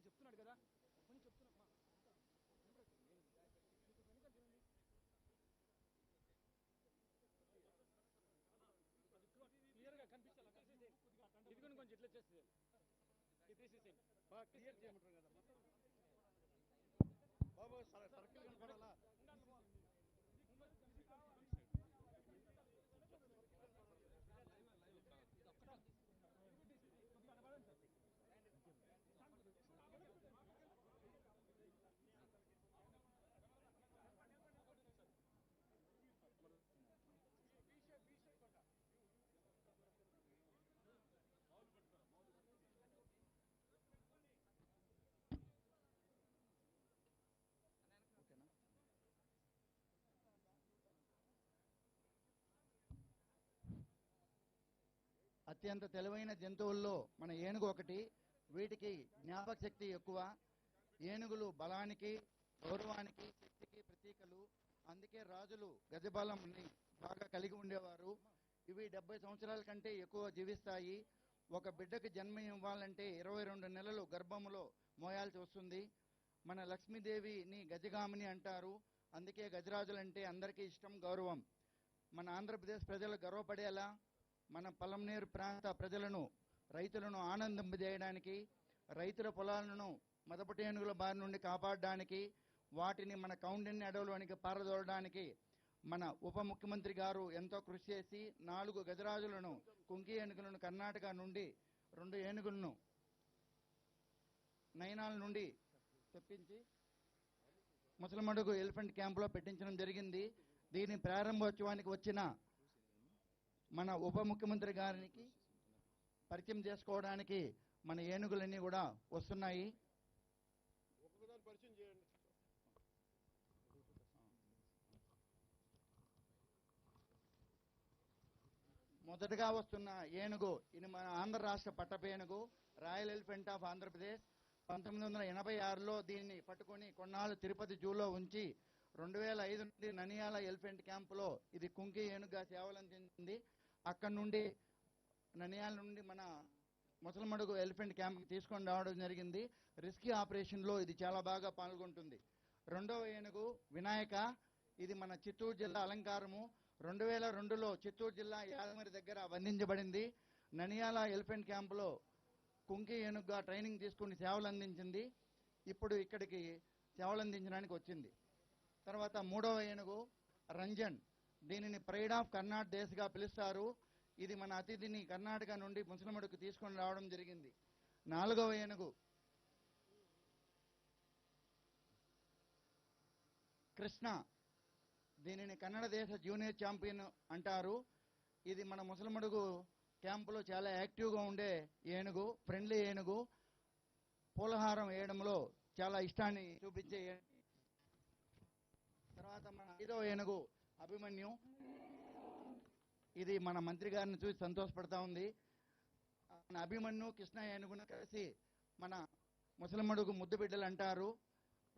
చెప్తున్నాడు కదా క్లియర్గా కనిపించాలి. ఇది కొంచెం ఇట్లా చేస్తుంది. బాగా క్లియర్ చేయమంటారు కదా బాబు, సర్కిల్ కనపడాలా? అత్యంత తెలివైన జంతువుల్లో మన ఏనుగు ఒకటి. వీటికి జ్ఞాపక శక్తి ఎక్కువ. ఏనుగులు బలానికి, గౌరవానికి, శక్తికి ప్రతీకలు. అందుకే రాజులు గజబలంని బాగా కలిగి ఉండేవారు. ఇవి 70 సంవత్సరాల కంటే ఎక్కువ జీవిస్తాయి. ఒక బిడ్డకు జన్మ ఇవ్వాలంటే 22 నెలలు గర్భములో మోయాల్సి వస్తుంది. మన లక్ష్మీదేవిని గజగామిని అంటారు. అందుకే గజరాజులంటే అందరికీ ఇష్టం, గౌరవం. మన ఆంధ్రప్రదేశ్ ప్రజలు గర్వపడేలా మన పలమనేరు ప్రాంత ప్రజలను, రైతులను ఆనందింపజేయడానికి, రైతుల పొలాలను మదపటి ఏనుగుల బారి నుండి కాపాడడానికి, వాటిని మన కౌండిన్య అడవులోనికి పారదోలడానికి మన ఉప ముఖ్యమంత్రి గారు ఎంతో కృషి చేసి 4 గజరాజులను, కుంకి ఏనుగులను కర్ణాటక నుండి 2 ఏనుగులను నయనాల నుండి తెప్పించి ముసలమడుగు ఎలిఫెంట్ క్యాంపులో పెట్టించడం జరిగింది. దీని ప్రారంభోత్సవానికి వచ్చిన మన ఉప ముఖ్యమంత్రి గారికి పరిచయం చేసుకోవడానికి మన ఏనుగులన్నీ కూడా వస్తున్నాయి. మొదటగా వస్తున్న ఏనుగు ఇది మన ఆంధ్ర రాష్ట్ర పట్టపేనుగు, రాయల్ ఎలిఫెంట్ ఆఫ్ ఆంధ్రప్రదేశ్. 1986లో దీన్ని పట్టుకొని కొన్నాళ్ళు తిరుపతి జూలో ఉంచి 2005 నుండి ననియాల ఎలిఫెంట్ క్యాంపులో ఇది కుంకి ఏనుగుగా సేవలందించింది. అక్కడి నుండి ననియాల నుండి మన ముసలమడుగు ఎలిఫెంట్ క్యాంప్కి తీసుకొని రావడం జరిగింది. రెస్క్యూ ఆపరేషన్లో ఇది చాలా బాగా పాల్గొంటుంది. రెండవ ఏనుగు వినాయక. ఇది మన చిత్తూరు జిల్లా అలంకారము. 2002లో చిత్తూరు జిల్లా యాదమరి దగ్గర బంధించబడింది. ననియాల ఎలిఫెంట్ క్యాంపులో కుంకి ఏనుగుగా ట్రైనింగ్ తీసుకుని సేవలు అందించింది. ఇప్పుడు ఇక్కడికి సేవలు అందించడానికి వచ్చింది. తర్వాత మూడవ ఏనుగు రంజన్. దీనిని ప్రైడ్ ఆఫ్ కర్ణాటక దేశ్గా పిలుస్తారు. ఇది మన అతిథిని కర్ణాటక నుండి ముసలమడుకు తీసుకొని రావడం జరిగింది. నాలుగవ ఏనుగు కృష్ణ. దీనిని కన్నడ దేశ జూనియర్ ఛాంపియన్ అంటారు. ఇది మన ముసలమడుగు క్యాంపులో చాలా యాక్టివ్గా ఉండే ఏనుగు, ఫ్రెండ్లీ ఏనుగు. పూలహారం వేయడంలో చాలా ఇష్టాన్ని చూపించే ఏనుగు. తర్వాత మన 5వ ఏనుగు అభిమన్యు. ఇది మన మంత్రి గారిని చూసి సంతోషపడతా ఉంది. మన అభిమన్యు కృష్ణ ఏనుగును కలిసి మన ముసలమడుగు ముద్దు బిడ్డలు అంటారు.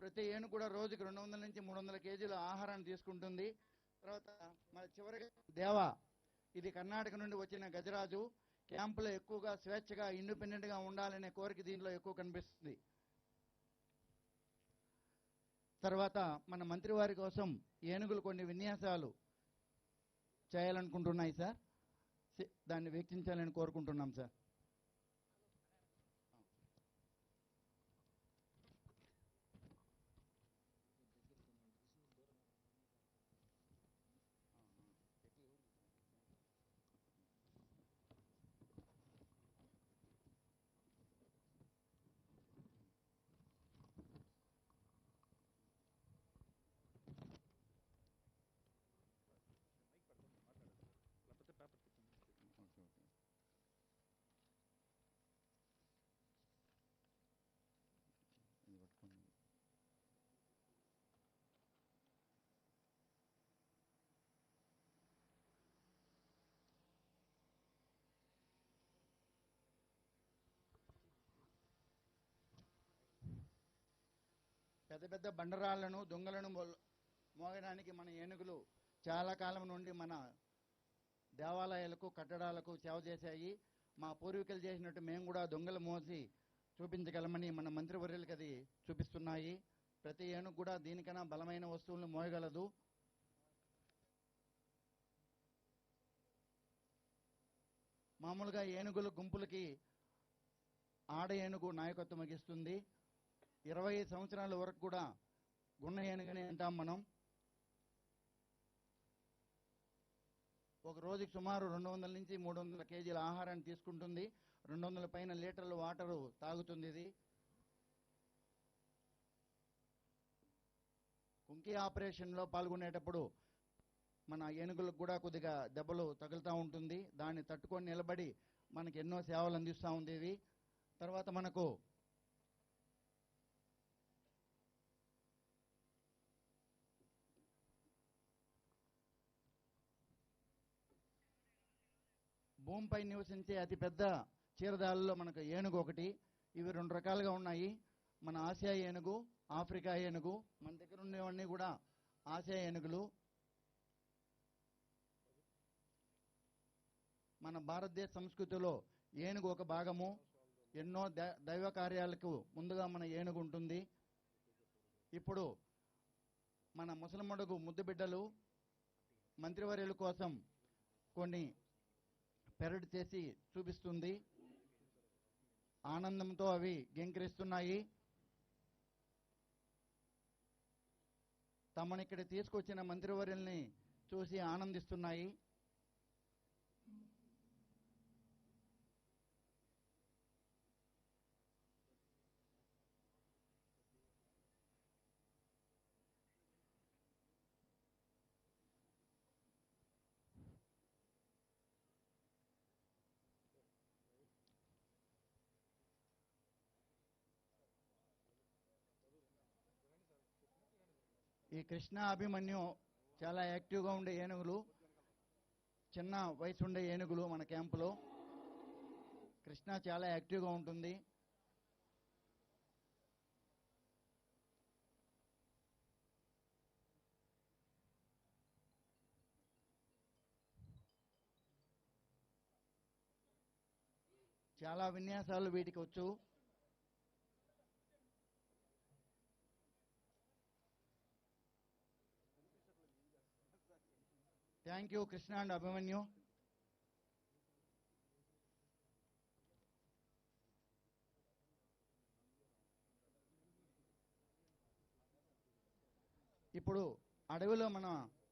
ప్రతి ఏనుగు కూడా రోజుకి 200 నుంచి 300 కేజీల ఆహారాన్ని తీసుకుంటుంది. తర్వాత మన చివరిగా దేవ. ఇది కర్ణాటక నుండి వచ్చిన గజరాజు. క్యాంపులో ఎక్కువగా స్వేచ్ఛగా ఇండిపెండెంట్గా ఉండాలనే కోరిక దీనిలో ఎక్కువ కనిపిస్తుంది. తర్వాత మన మంత్రివారి కోసం ఏనుగులు కొన్ని విన్యాసాలు చేయాలనుకుంటున్నాయి సార్. దాన్ని వీక్షించాలని కోరుకుంటున్నాం సార్. పెద్ద పెద్ద బండరాళ్లను దొంగలను మోగడానికి మన ఏనుగులు చాలా కాలం నుండి మన దేవాలయాలకు కట్టడాలకు సేవ చేశాయి. మా పూర్వీకులు చేసినట్టు మేము కూడా దొంగలు మోసి చూపించగలమని మన మంత్రివర్యులకి అది చూపిస్తున్నాయి. ప్రతి ఏనుగు కూడా దీనికన్నా బలమైన వస్తువులను మోయగలదు. మామూలుగా ఏనుగుల గుంపులకి ఆడ ఏనుగు నాయకత్వం వహిస్తుంది. 25 సంవత్సరాల వరకు కూడా గున్న ఏనుగని అంటాం మనం. ఒక రోజుకి సుమారు 200 నుంచి 300 కేజీల ఆహారాన్ని తీసుకుంటుంది. 200 పైన లీటర్ల వాటరు తాగుతుంది. ఇది కుంకి ఆపరేషన్లో పాల్గొనేటప్పుడు మన ఏనుగులకు కూడా కొద్దిగా దెబ్బలు తగులుతూ ఉంటుంది. దాన్ని తట్టుకొని నిలబడి మనకి ఎన్నో సేవలు అందిస్తూ ఉంది ఇది. తర్వాత మనకు భూమిపై నివసించే అతిపెద్ద క్షీరదాలలో మనకు ఏనుగు ఒకటి. ఇవి 2 రకాలుగా ఉన్నాయి. మన ఆసియా ఏనుగు, ఆఫ్రికా ఏనుగు. మన దగ్గర ఉండేవన్నీ కూడా ఆసియా ఏనుగులు. మన భారతదేశ సంస్కృతిలో ఏనుగు ఒక భాగము. ఎన్నో దైవ కార్యాలకు ముందుగా మన ఏనుగు ఉంటుంది. ఇప్పుడు మన ముసలమడుగు ముద్దు బిడ్డలు మంత్రివర్యుల కోసం కొన్ని పెరడ్ చేసి చూపిస్తుంది. ఆనందంతో అవి గెంకిరిస్తున్నాయి. తమని ఇక్కడ తీసుకొచ్చిన మంత్రివర్యుల్ని చూసి ఆనందిస్తున్నాయి. ఈ కృష్ణ అభిమన్యు చాలా యాక్టివ్గా ఉండే ఏనుగులు. చిన్న వయసు ఉండే ఏనుగులు మన క్యాంపులో. కృష్ణ చాలా యాక్టివ్గా ఉంటుంది. చాలా విన్యాసాలు వీటికి వచ్చు. Thank you Krishna and Abhimanyu. ఇప్పుడు అడవిలో మన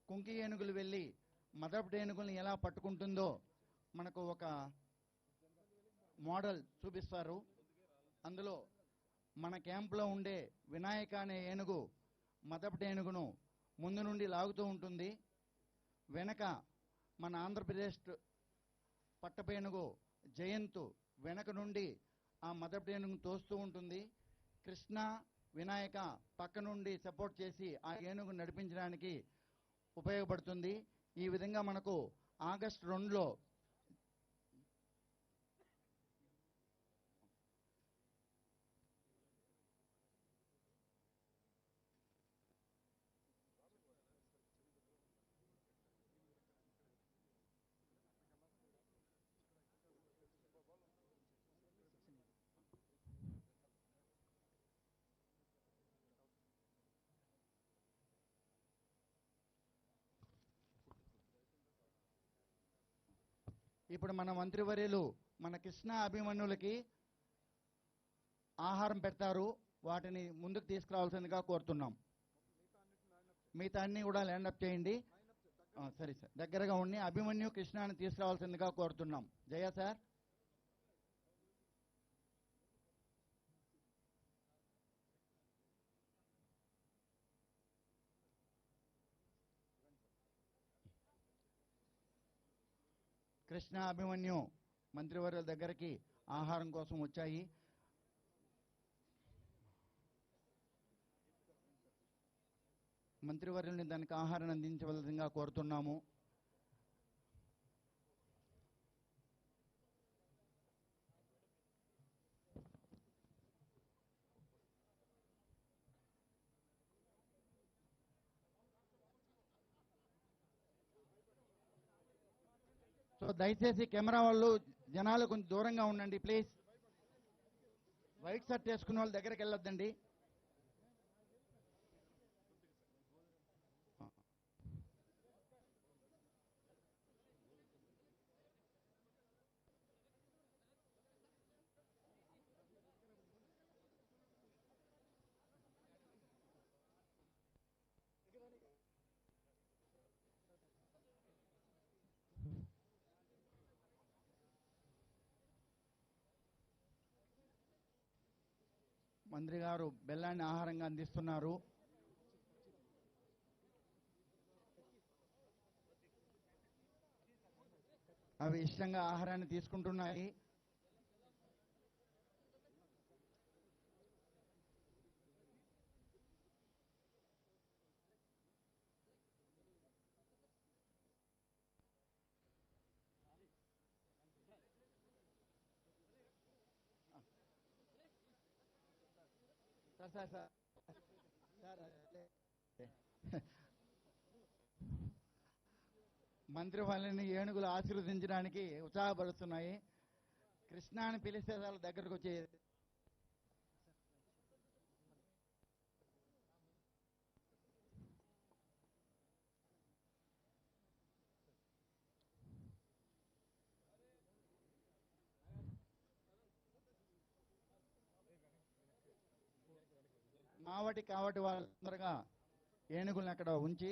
కుంకి ఏనుగులు వెళ్ళి మదపు ఏనుగుల్ని ఎలా పట్టుకుంటుందో మనకు ఒక మోడల్ చూపిస్తారు. అందులో మన క్యాంపులో ఉండే వినాయక అనే ఏనుగు మదపు ఏనుగును ముందు నుండి లాగుతూ ఉంటుంది. వెనక మన ఆంధ్రప్రదేశ్ పట్టపేనుగు జయంతు వెనక నుండి ఆ మదపు ఏనుగును తోస్తూ ఉంటుంది. కృష్ణ వినాయక పక్క నుండి సపోర్ట్ చేసి ఆ ఏనుగు నడిపించడానికి ఉపయోగపడుతుంది. ఈ విధంగా మనకు ఆగస్టు 2లో ఇప్పుడు మన మంత్రివర్యులు మన కృష్ణ అభిమన్యులకి ఆహారం పెడతారు. వాటిని ముందుకు తీసుకురావాల్సిందిగా కోరుతున్నాం. మిగతా అన్ని కూడా ల్యాండప్ చేయండి. సరే సార్, దగ్గరగా ఉండి అభిమన్యు కృష్ణని తీసుకురావాల్సిందిగా కోరుతున్నాం. జయ సార్. కృష్ణ అభిమన్యు మంత్రివర్యుల దగ్గరికి ఆహారం కోసం వచ్చాయి. మంత్రివర్యుల్ని దానికి ఆహారం అందించవలసిందిగా కోరుతున్నాము. సో దయచేసి కెమెరా వాళ్ళు జనాలు కొంచెం దూరంగా ఉండండి ప్లీజ్. వైట్ షర్ట్ వేసుకున్న వాళ్ళ దగ్గరికి వెళ్ళొద్దండి. మంత్రి గారు బెల్లాన్ని ఆహారంగా అందిస్తున్నారు. అవి ఇష్టంగా ఆహారాన్ని తీసుకుంటున్నాయి. మంత్రి వాళ్ళని ఏనుగులు ఆశీర్వదించడానికి ఉత్సాహపరుస్తున్నాయి. కృష్ణ అని పిలిస్తే వాళ్ళ దగ్గరకు వచ్చి మావటి కావటి వాళ్ళు తొందరగా ఏనుగుల్ని అక్కడ ఉంచి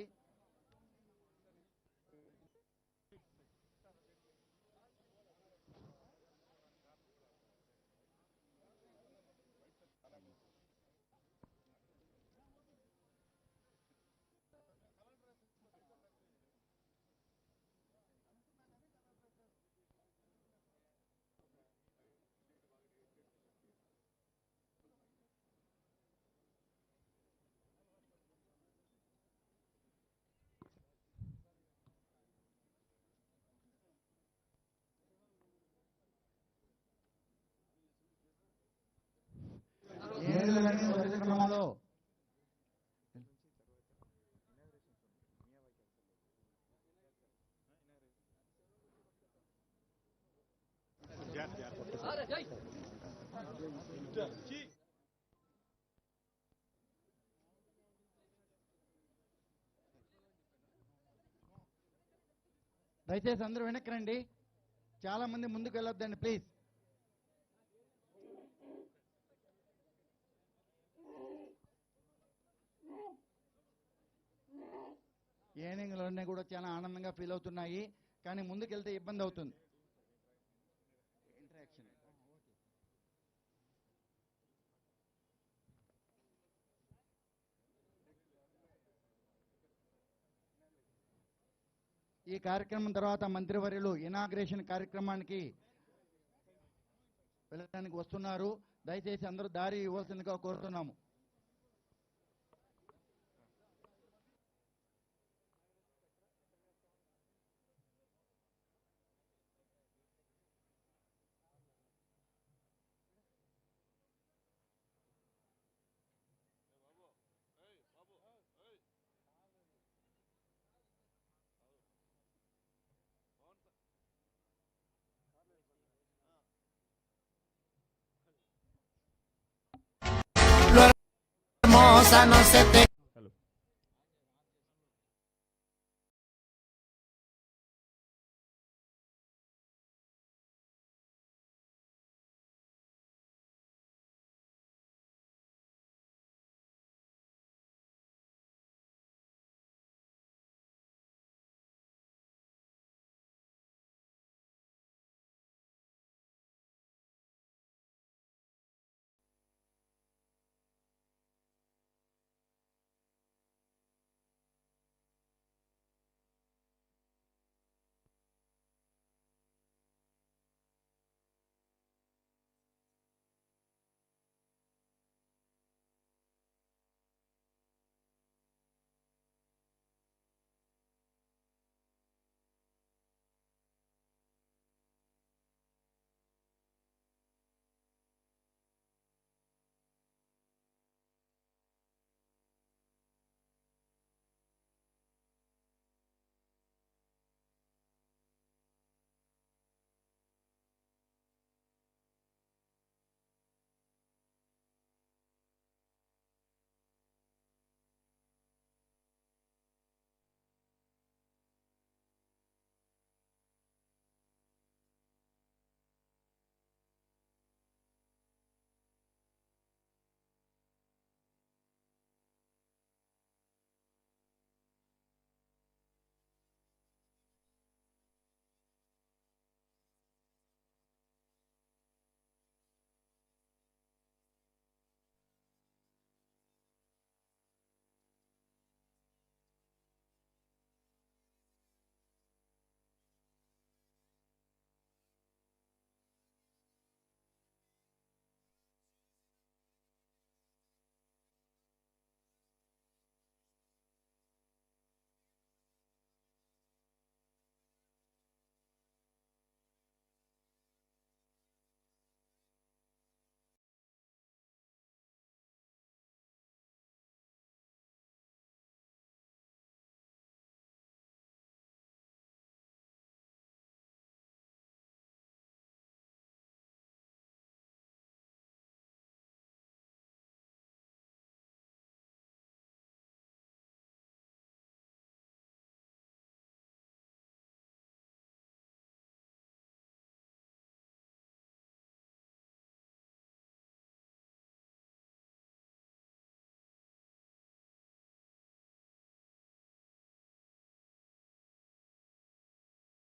ఏనుగులన్నీ వరుస క్రమంలో దయచేసి అందరూ వెనక్కి రండి. చాలా మంది ముందుకు వెళ్ళొద్దండి ప్లీజ్. ఏనుగులన్నీ కూడా చాలా ఆనందంగా ఫీల్ అవుతున్నాయి, కానీ ముందుకెళ్తే ఇబ్బంది అవుతుంది. ఇంటరాక్షన్ ఈ కార్యక్రమం తర్వాత మంత్రివర్యులు ఇనాగ్రేషన్ కార్యక్రమానికి వెళ్ళడానికి వస్తున్నారు. దయచేసి అందరూ దారి ఇవ్వాల్సిందిగా కోరుతున్నాము. Hermosa, no se te